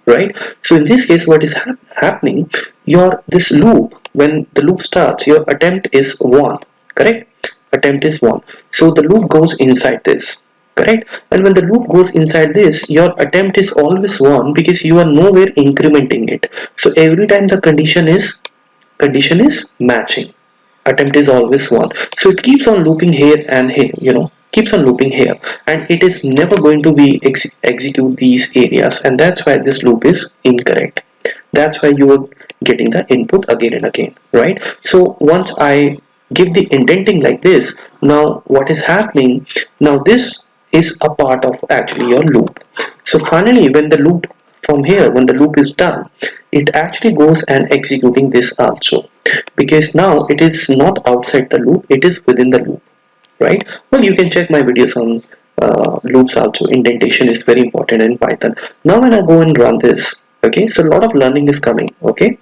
right? So in this case, what is happening, your this loop, when the loop starts, your attempt is 1, correct? Attempt is 1, so the loop goes inside this, correct? And when the loop goes inside this, your attempt is always 1 because you are nowhere incrementing it. So every time the condition is matching, attempt is always 1, so it keeps on looping here and here, keeps on looping here, and it is never going to be execute these areas, and that's why this loop is incorrect. That's why you are getting the input again and again, right? So once I give the indenting like this, now what is happening, now this is a part of actually your loop. So finally, when the loop, from here, when the loop is done, it actually goes and executing this also, because now it is not outside the loop, it is within the loop, right? Well, you can check my videos on loops also. Indentation is very important in Python. Now when I go and run this, okay, so a lot of learning is coming, okay,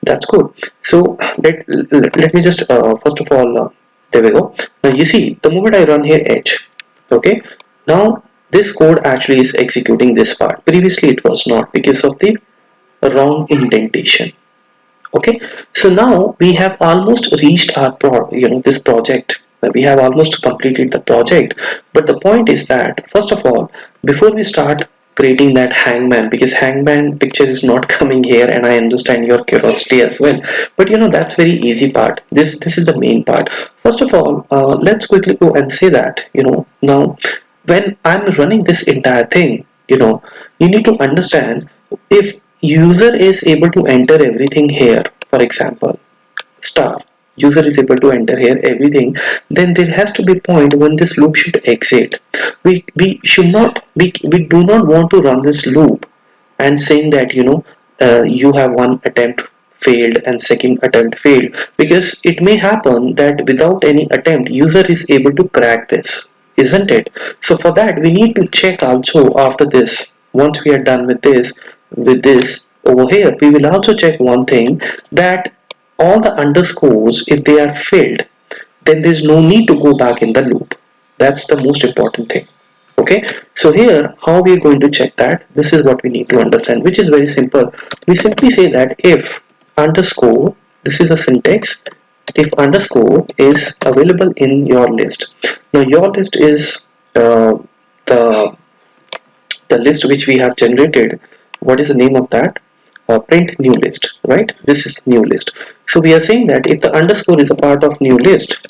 that's good. So let me just first of all, there we go. Now you see, the moment I run here h, okay, now this code actually is executing this part. Previously it was not, because of the wrong indentation. Okay, so now we have almost reached our this project. We have almost completed the project, but the point is that, first of all, before we start creating that hangman, because hangman picture is not coming here, and I understand your curiosity as well, but that's very easy part. This is the main part. First of all, let's quickly go and say that, now when I'm running this entire thing, you need to understand, if user is able to enter everything here, for example star, user is able to enter here everything, then there has to be a point when this loop should exit. We should not, we do not want to run this loop and saying that, you have one attempt failed and second attempt failed, because it may happen that without any attempt user is able to crack this, isn't it? So for that we need to check also. After this, once we are done with this over here, we will also check one thing, that all the underscores, if they are filled, then there's no need to go back in the loop. That's the most important thing. Okay, so here how we are going to check that, this is what we need to understand, which is very simple. We simply say that if underscore, this is a syntax, if underscore is available in your list. Now your list is the the list which we have generated. What is the name of that? Print new list, right? This is new list. So we are saying that if the underscore is a part of new list,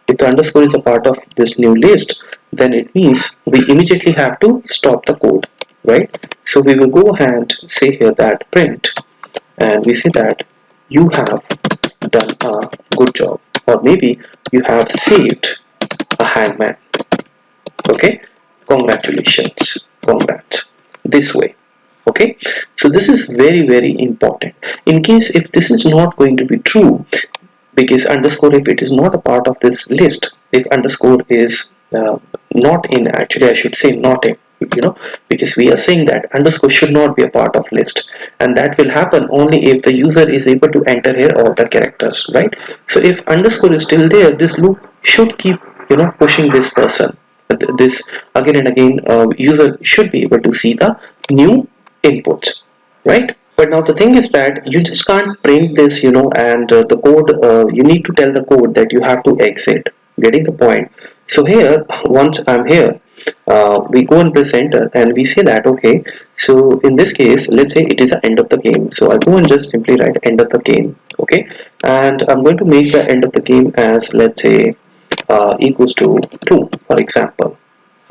if the underscore is a part of this new list, then it means we immediately have to stop the code, right? So we will go and say here that print, and we say that you have done a good job, or maybe you have saved a hangman. Okay, congratulations, congrats, this way. Okay, so this is very important. In case if this is not going to be true, because underscore, if it is not a part of this list, if underscore is not in, actually I should say not in, because we are saying that underscore should not be a part of list, and that will happen only if the user is able to enter here all the characters, right? So if underscore is still there, this loop should keep pushing this person. this again and again, user should be able to see the new inputs, right? But now the thing is that you just can't print this, and the code, you need to tell the code that you have to exit. Getting the point? So here, once I'm here, we go and press enter and we say that, okay, so in this case, let's say it is the end of the game. So I go and just simply write end of the game, okay? And I'm going to make the end of the game as, let's say, equals to 2, for example.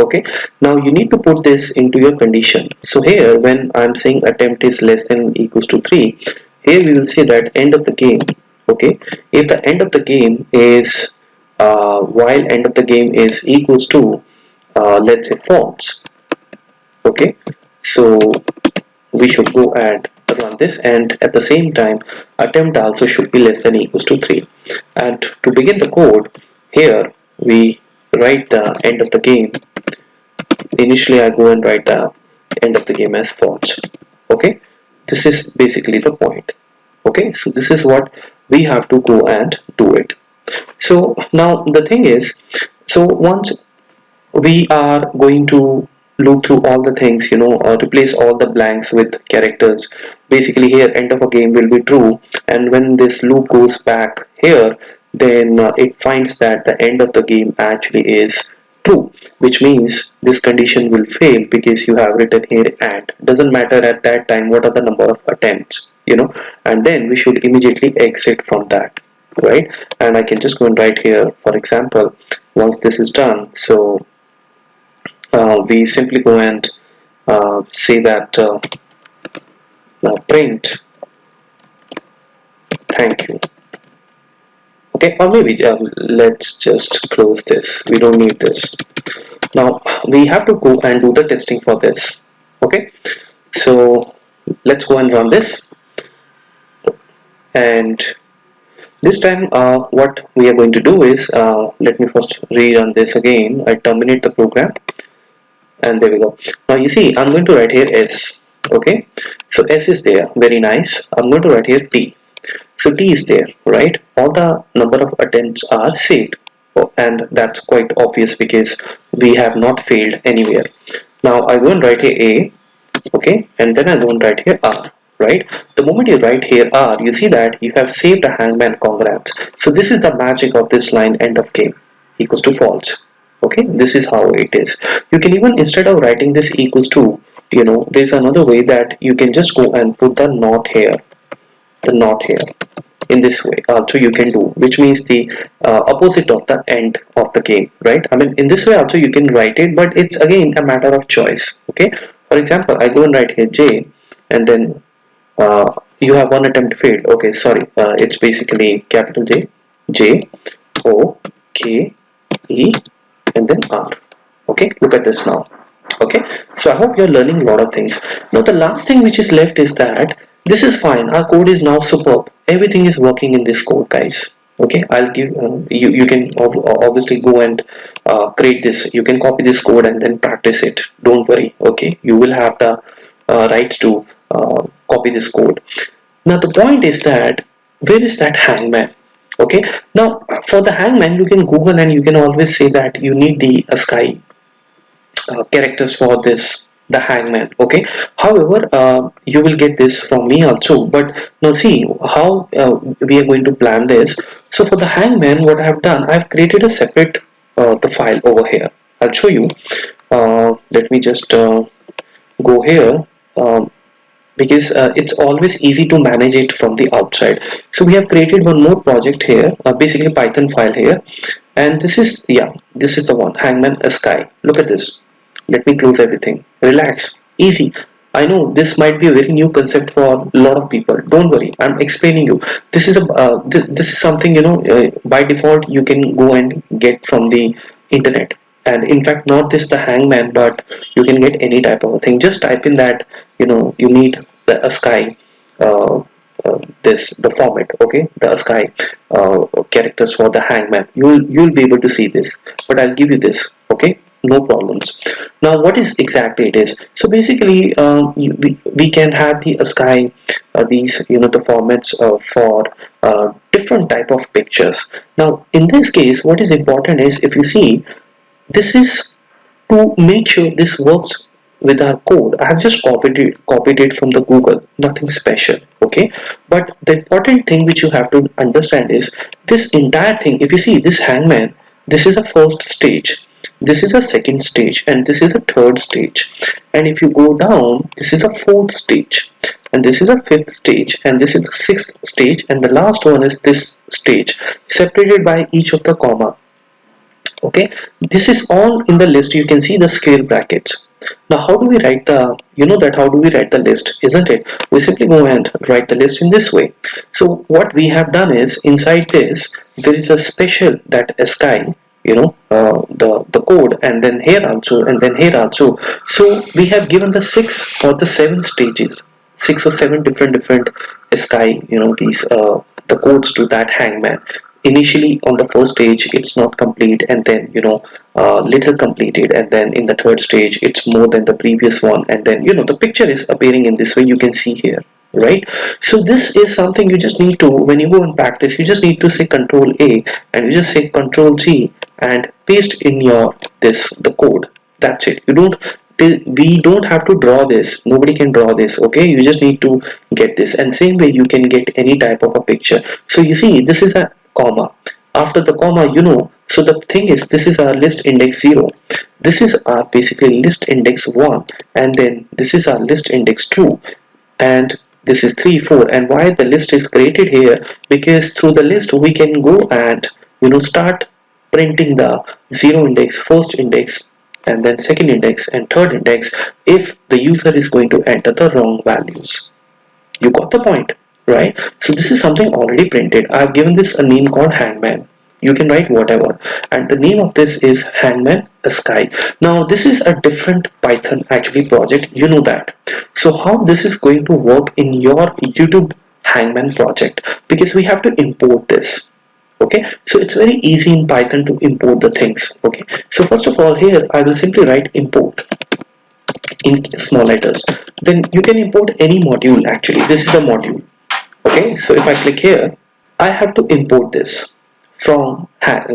Okay, now you need to put this into your condition. So here, when I'm saying attempt is less than equals to 3, here we will say that end of the game. Okay, if the end of the game is while end of the game is equals to, let's say, false. Okay, so we should go and run this, and at the same time attempt also should be less than equals to 3. And to begin the code, here we write the end of the game. Initially I go and write the end of the game as false. Okay, this is basically the point. Okay, so this is what we have to go and do it. So now the thing is, so once we are going to loop through all the things, replace all the blanks with characters. Basically here end of a game will be true, and when this loop goes back here, then it finds that the end of the game actually is true, which means this condition will fail because you have written here at. Doesn't matter at that time what are the number of attempts, and then we should immediately exit from that, right? And I can just go and write here, for example, once this is done, so we simply go and say that print thank you. Okay, or maybe let's just close this. We don't need this. Now we have to go and do the testing for this. Okay, so let's go and run this, and this time what we are going to do is, let me first rerun this again. I terminate the program, and there we go. Now you see I'm going to write here S. Okay, so S is there, very nice. I'm going to write here T. So T is there, right? All the number of attempts are saved. Oh, and that's quite obvious because we have not failed anywhere. Now I go and write here A, okay, and then I go and write here R, right? The moment you write here R, you see that you have saved a Hangman, congrats. So this is the magic of this line, end of game equals to false. Okay, this is how it is. You can even, instead of writing this equals to, there's another way that you can just go and put the not here in this way also you can do, which means the opposite of the end of the game, right? I mean, in this way also you can write it, but it's again a matter of choice. Okay, for example, I go and write here J, and then you have one attempt failed. Okay, sorry, it's basically capital J, J O K E, and then R. Okay, look at this now. Okay, so I hope you're learning a lot of things. Now the last thing which is left is that this is fine, our code is now superb, everything is working in this code, guys. Okay, I'll give you can obviously go and create this, you can copy this code and then practice it, don't worry. Okay, you will have the rights to copy this code. Now the point is that, where is that Hangman? Okay, now for the Hangman you can Google and you can always say that you need the sky characters for this, the Hangman. Okay, however, you will get this from me also, but now see how we are going to plan this. So for the Hangman, what I have done, I have created a separate the file over here. I'll show you. Let me just go here, because it's always easy to manage it from the outside. So we have created one more project here, basically Python file here, and this is, yeah, this is the one, Hangman Sky. Look at this. Let me close everything. Relax, easy. I know this might be a very new concept for a lot of people. Don't worry, I'm explaining you. This is a this is something, by default you can go and get from the internet. And in fact, not this the Hangman, but you can get any type of a thing. Just type in that, you need the sky, uh, this the format, okay, the sky characters for the Hangman. You'll be able to see this, but I'll give you this. Okay, no problems. Now what is exactly it is, so basically we can have the sky, these, the formats for different type of pictures. Now in this case, what is important is, if you see, this is to make sure this works with our code, I have just copied it from the Google, nothing special, okay? But the important thing which you have to understand is this entire thing. If you see this hangman, this is a first stage, this is a second stage, and this is a third stage. And if you go down, this is a fourth stage, and this is a fifth stage, and this is the sixth stage, and the last one is this stage, separated by each of the comma. Okay, this is all in the list. You can see the square brackets. Now how do we write the, you know that how do we write the list, isn't it? We simply go and write the list in this way. So what we have done is, inside this there is a special that sky, the code, and then here also, and then here also. So we have given the 6 or the 7 stages, 6 or 7 different sky, these the codes to that hangman. Initially on the first stage it's not complete, and then little completed, and then in the third stage it's more than the previous one, and then the picture is appearing in this way, you can see here, right? So this is something you just need to, when you go and practice, you just need to say control A, and you just say control G, and paste in your the code. That's it. You don't, we don't have to draw this, nobody can draw this, okay? You just need to get this, and same way you can get any type of a picture. So you see this is a comma, after the comma, so the thing is, this is our list index 0, this is our basically list index 1, and then this is our list index 2, and this is 3 4. And why the list is created here, because through the list we can go and start printing the 0 index, first index, and then second index and third index, if the user is going to enter the wrong values. You got the point, right? So this is something already printed. I've given this a name called hangman. You can write whatever, and the name of this is hangman sky. Now this is a different Python actually project, you know that. So how this is going to work in your YouTube hangman project, because we have to import this. Okay, so it's very easy in Python to import the things. Okay, so first of all, here I will simply write import in small letters. Then you can import any module. Actually, this is a module. Okay, so if I click here, I have to import this from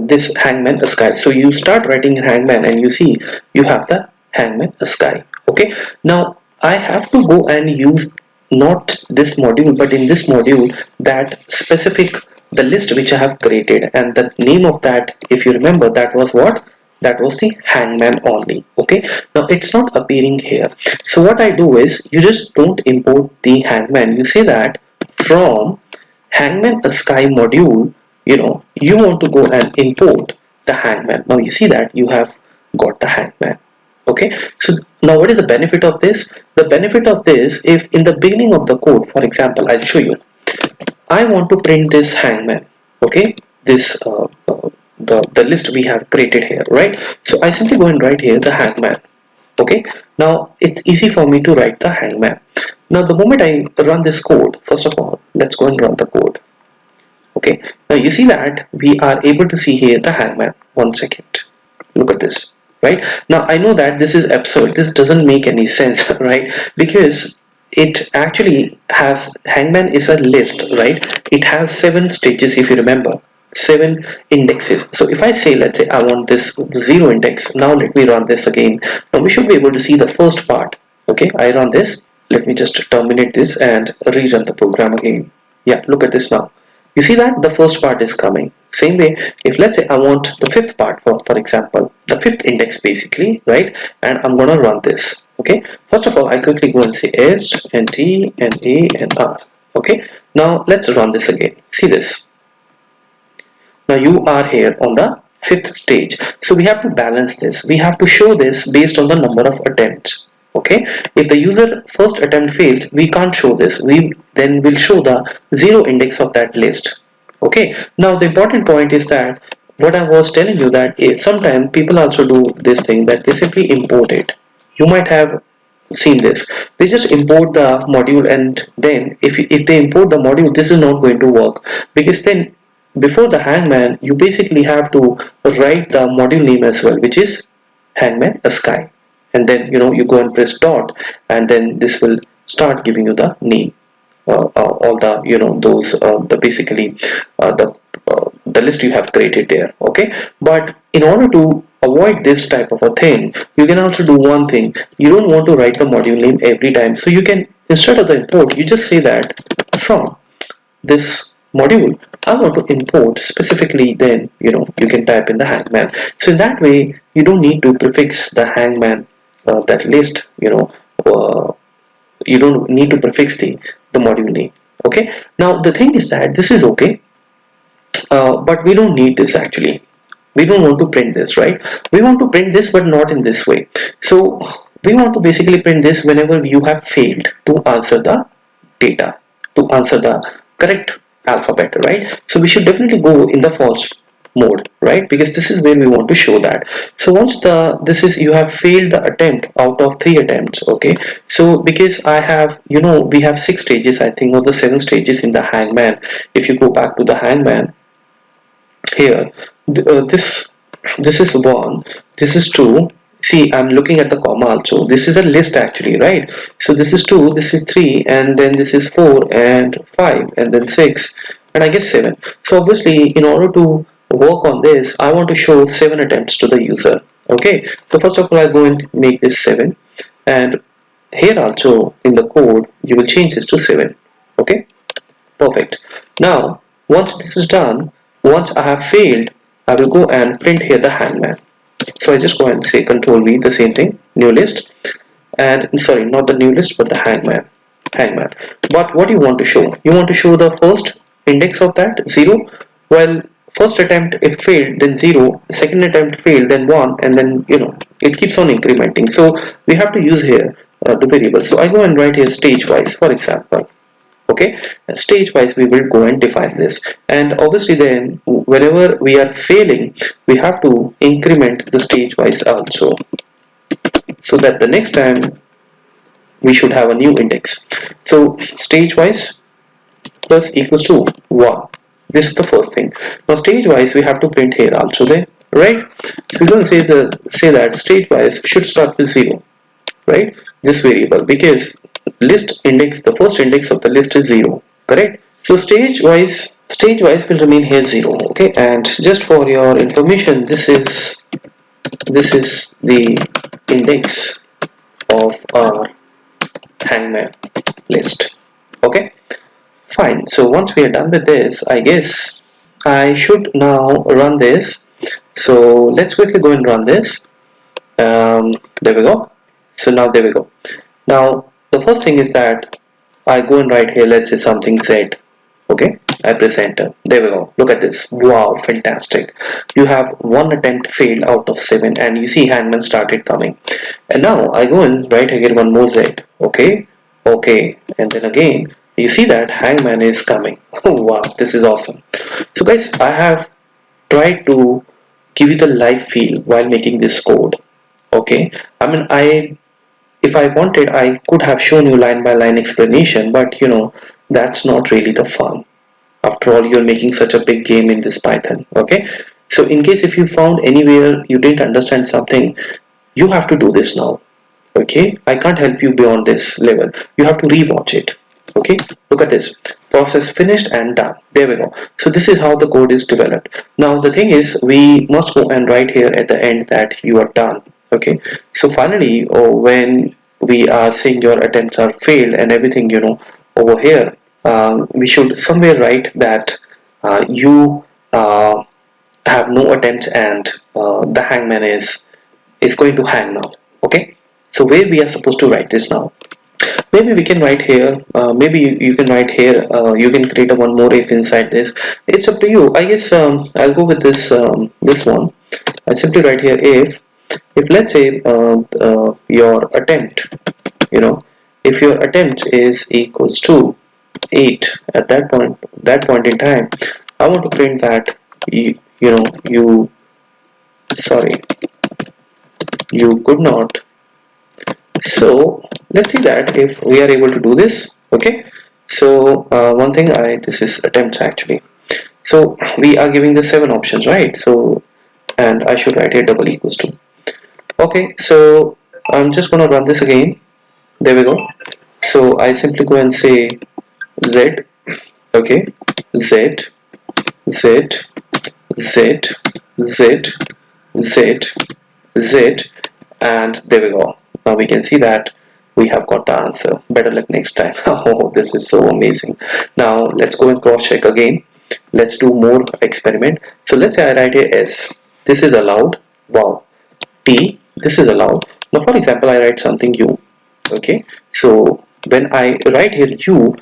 this hangman sky. So you start writing hangman, and you see you have the hangman sky. Okay, now I have to go and use not this module, but in this module that specific, the list which I have created, and the name of that, if you remember, that was what, that was the hangman only. Okay, now it's not appearing here. So what I do is, you just don't import the hangman, you say that from hangman sky module, you want to go and import the hangman. Now you see that you have got the hangman. Okay, so now what is the benefit of this? The benefit of this, if in the beginning of the code, for example, I'll show you, I want to print this hangman. Okay, this the list we have created here, right? So I simply go and write here the hangman. Okay, now it's easy for me to write the hangman. Now the moment I run this code, first of all, let's go and run the code. Okay, now you see that we are able to see here the hangman. 1 second, look at this, right? Now I know that this is absurd, this doesn't make any sense, right? Because it actually has, hangman is a list, right? It has 7 stages, if you remember, 7 indexes. So if I say, let's say I want this 0 index, now let me run this again. Now we should be able to see the first part. Okay, I run this, let me just terminate this and rerun the program again. Yeah, look at this now. You see that the first part is coming. Same way, if let's say I want the 5th part, for example, the 5th index basically, right? And I'm gonna run this. Okay, first of all, I quickly go and say S and T and A and R. Okay, now let's run this again. See this. Now you are here on the 5th stage. So we have to balance this. We have to show this based on the number of attempts. Okay, if the user first attempt fails, we can't show this. We then will show the 0 index of that list. Okay, now the important point is that what I was telling you, that sometimes people also do this thing, that they simply import it. You might have seen this. They just import the module, and then if they import the module, this is not going to work, because then before the hangman you basically have to write the module name as well, which is hangman sky, and then you go and press dot, and then this will start giving you the name, all the those the basically the list you have created there. Okay, but in order to avoid this type of a thing, you can also do one thing. You don't want to write the module name every time, so you can, instead of the import, you just say that from this module I want to import specifically, then you can type in the hangman. So in that way you don't need to prefix the hangman, that list, uh, you don't need to prefix the module name. Okay, now the thing is that this is okay, but we don't need this actually. We don't want to print this, right? We want to print this but not in this way. So we want to basically print this whenever you have failed to answer the data, to answer the correct alphabet, right? So we should definitely go in the false mode, right? Because this is where we want to show that. So once this is, you have failed the attempt out of 3 attempts. Okay, so because I have, we have 6 stages I think, or the 7 stages in the hangman. If you go back to the hangman here, this is 1, this is 2. See, I'm looking at the comma also. This is a list actually, right? So this is 2, this is 3, and then this is 4 and 5 and then 6 and I guess 7. So obviously in order to work on this I want to show 7 attempts to the user. Okay, so first of all I go and make this 7, and here also in the code you will change this to 7. Okay, perfect. Now, once this is done, once I have failed, I will go and print here the hangman. So I just go and say Control V, the same thing, new list, and sorry, not the new list, but the hangman. Hangman. But what you want to show? You want to show the first index of that 0. Well, first attempt it failed, then 0. Second attempt failed, then 1, and then it keeps on incrementing. So we have to use here the variable. So I go and write here stage wise, for example. Okay, stage wise we will go and define this, and obviously then whenever we are failing we have to increment the stage wise also, so that the next time we should have a new index. So stage wise plus equals to 1. This is the first thing. Now stage wise we have to print here also then, right? So we're going to say that stage wise should start with 0, right? This variable, because list index, the first index of the list is 0, correct? So stage wise will remain here 0. Okay, and just for your information, this is the index of our hangman list. Okay, fine. So once we are done with this, I guess I should now run this. So let's quickly go and run this. There we go. So now there we go. Now the first thing is that I go and write here, let's say something Z. Okay, I press enter. There we go. Look at this. Wow, fantastic. You have 1 attempt failed out of 7, and you see hangman started coming. And now I go and write again one more Z. Okay, okay, and then again you see that hangman is coming. Oh wow, this is awesome. So guys, I have tried to give you the live feel while making this code. Okay, I mean, if I wanted, I could have shown you line by line explanation, but that's not really the fun. After all, you're making such a big game in this Python. Okay, so in case if you found anywhere you didn't understand something, you have to do this now. Okay, I can't help you beyond this level. You have to rewatch it. Okay, look at this. Process finished and done. There we go. So this is how the code is developed. Now the thing is, we must go and write here at the end that you are done. Okay, so finally, when we are saying your attempts are failed and everything, over here, we should somewhere write that you have no attempts, and the hangman is going to hang now. Okay, so where we are supposed to write this now? Maybe we can write here, maybe you can write here, you can create a one more if inside this. It's up to you. I guess I'll go with this one. I simply write here if let's say your attempt, if your attempt is equals to 8 at that point in time, I want to print that you sorry, you could not. So let's see that if we are able to do this. Okay, so one thing, this is attempts actually. So we are giving the 7 options, right? So, and I should write here double equals to. Okay, so I'm just gonna run this again. There we go. So I simply go and say Z. Okay, Z, Z, Z, Z, Z, Z, and there we go. Now we can see that we have got the answer. Better luck next time. Oh, this is so amazing. Now let's go and cross check again. Let's do more experiment. So let's say I write here S. This is allowed. Wow. T. This is allowed. Now for example, I write something U. Okay. So when I write here U,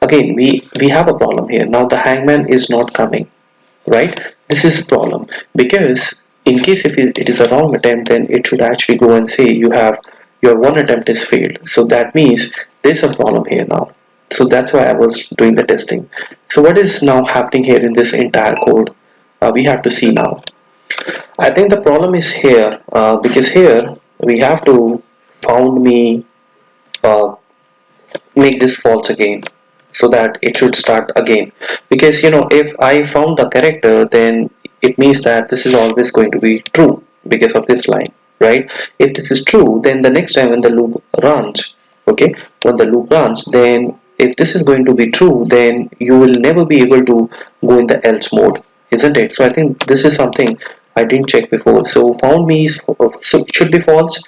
again we have a problem here. Now the hangman is not coming, right? This is a problem because in case if it is a wrong attempt, then it should actually go and say you have your one attempt is failed. So that means there's a problem here now. So that's why I was doing the testing. So what is now happening here in this entire code? We have to see now. I think the problem is here because here we have to found me uh, make this false again so that it should start again, because if I found the character, then it means that this is always going to be true because of this line, right? If this is true, then the next time when the loop runs, okay, when the loop runs, then if this is going to be true, then you will never be able to go in the else mode, isn't it? So I think this is something I didn't check before. So found me is, so should be false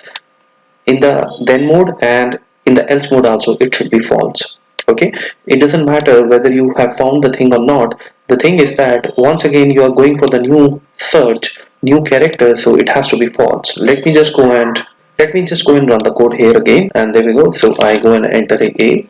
in the then mode, and in the else mode also it should be false. Okay, it doesn't matter whether you have found the thing or not. The thing is that once again you are going for the new search, new character, so it has to be false. Let me just go and run the code here again, and there we go. So I go and enter a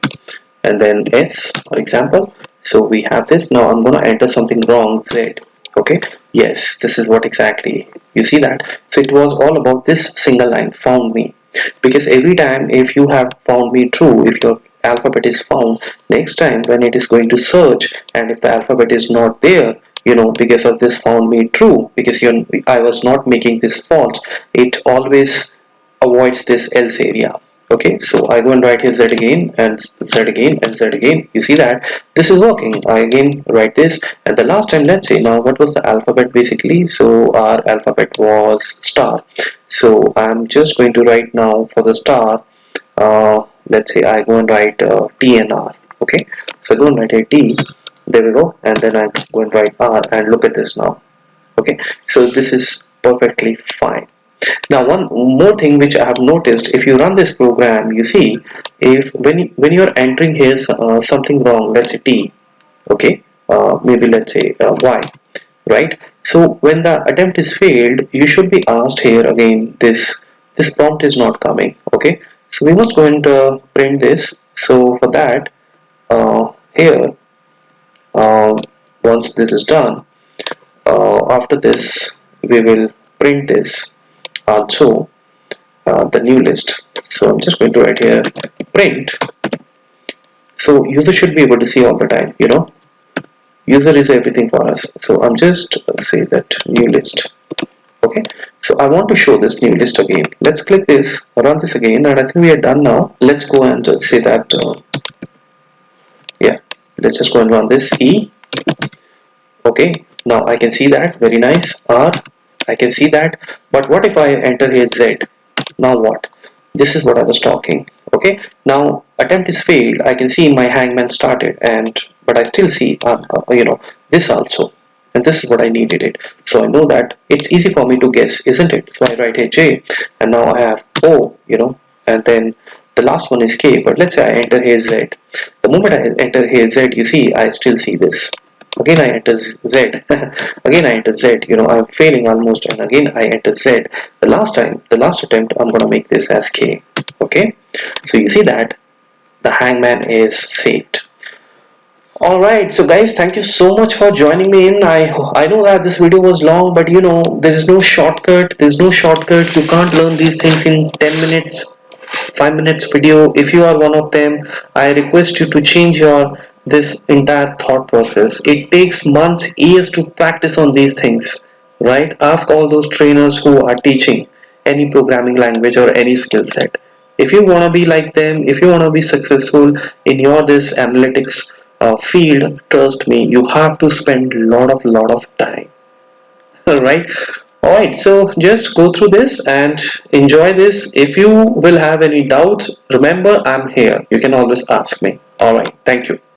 and then S, for example. So we have this. Now I'm going to enter something wrong, Z. Okay, yes, this is what exactly you see that. So it was all about this single line, found me, because every time if you have found me true, if your alphabet is found, next time when it is going to search, and if the alphabet is not there, because of this found me true, because I was not making this false, it always avoids this else area. Okay, so I go and write here Z again and Z again and Z again. You see that this is working. I again write this, and the last time, let's say, now what was the alphabet basically? So our alphabet was star. So I'm just going to write now for the star. Let's say I go and write T and R. Okay, so I go and write a T. There we go, and then I go and write R, and look at this now. Okay, so this is perfectly fine. Now one more thing which I have noticed, if you run this program, you see, if when you're entering here something wrong, let's say T, okay, maybe let's say Y, right? So when the attempt is failed, you should be asked here again, this prompt is not coming. Okay, so we must go and print this. So for that, here, uh, once this is done, after this we will print this also, the new list. So I'm just going to write here print. So user should be able to see all the time, user is everything for us. So I'm just say that new list. Okay, so I want to show this new list again. Let's click this, run this again, and I think we are done now. Let's go and say that yeah, let's just go and run this E. Okay, now I can see that, very nice. R, I can see that, but what if I enter here Z? Now what? This is what I was talking. Okay, now attempt is failed. I can see my hangman started, and but I still see this also, and this is what I needed it. So I know that it's easy for me to guess, isn't it? So I write here J, and now I have O, and then the last one is K. But let's say I enter here Z. The moment I enter here Z, you see I still see this. Again I enter Z. Again I enter Z. I'm failing almost, and again I enter Z. The last attempt, I'm gonna make this as K. Okay, so you see that the hangman is saved. Alright, so guys, thank you so much for joining me in. I know that this video was long, but there is no shortcut. There's no shortcut. You can't learn these things in 10 minutes, 5 minutes video. If you are one of them, I request you to change your this entire thought process. It takes months, years to practice on these things, right? Ask all those trainers who are teaching any programming language or any skill set. If you want to be like them, if you want to be successful in your this analytics field, trust me, you have to spend lot of time. All right, so just go through this and enjoy this. If you will have any doubts, remember I'm here. You can always ask me. All right, thank you.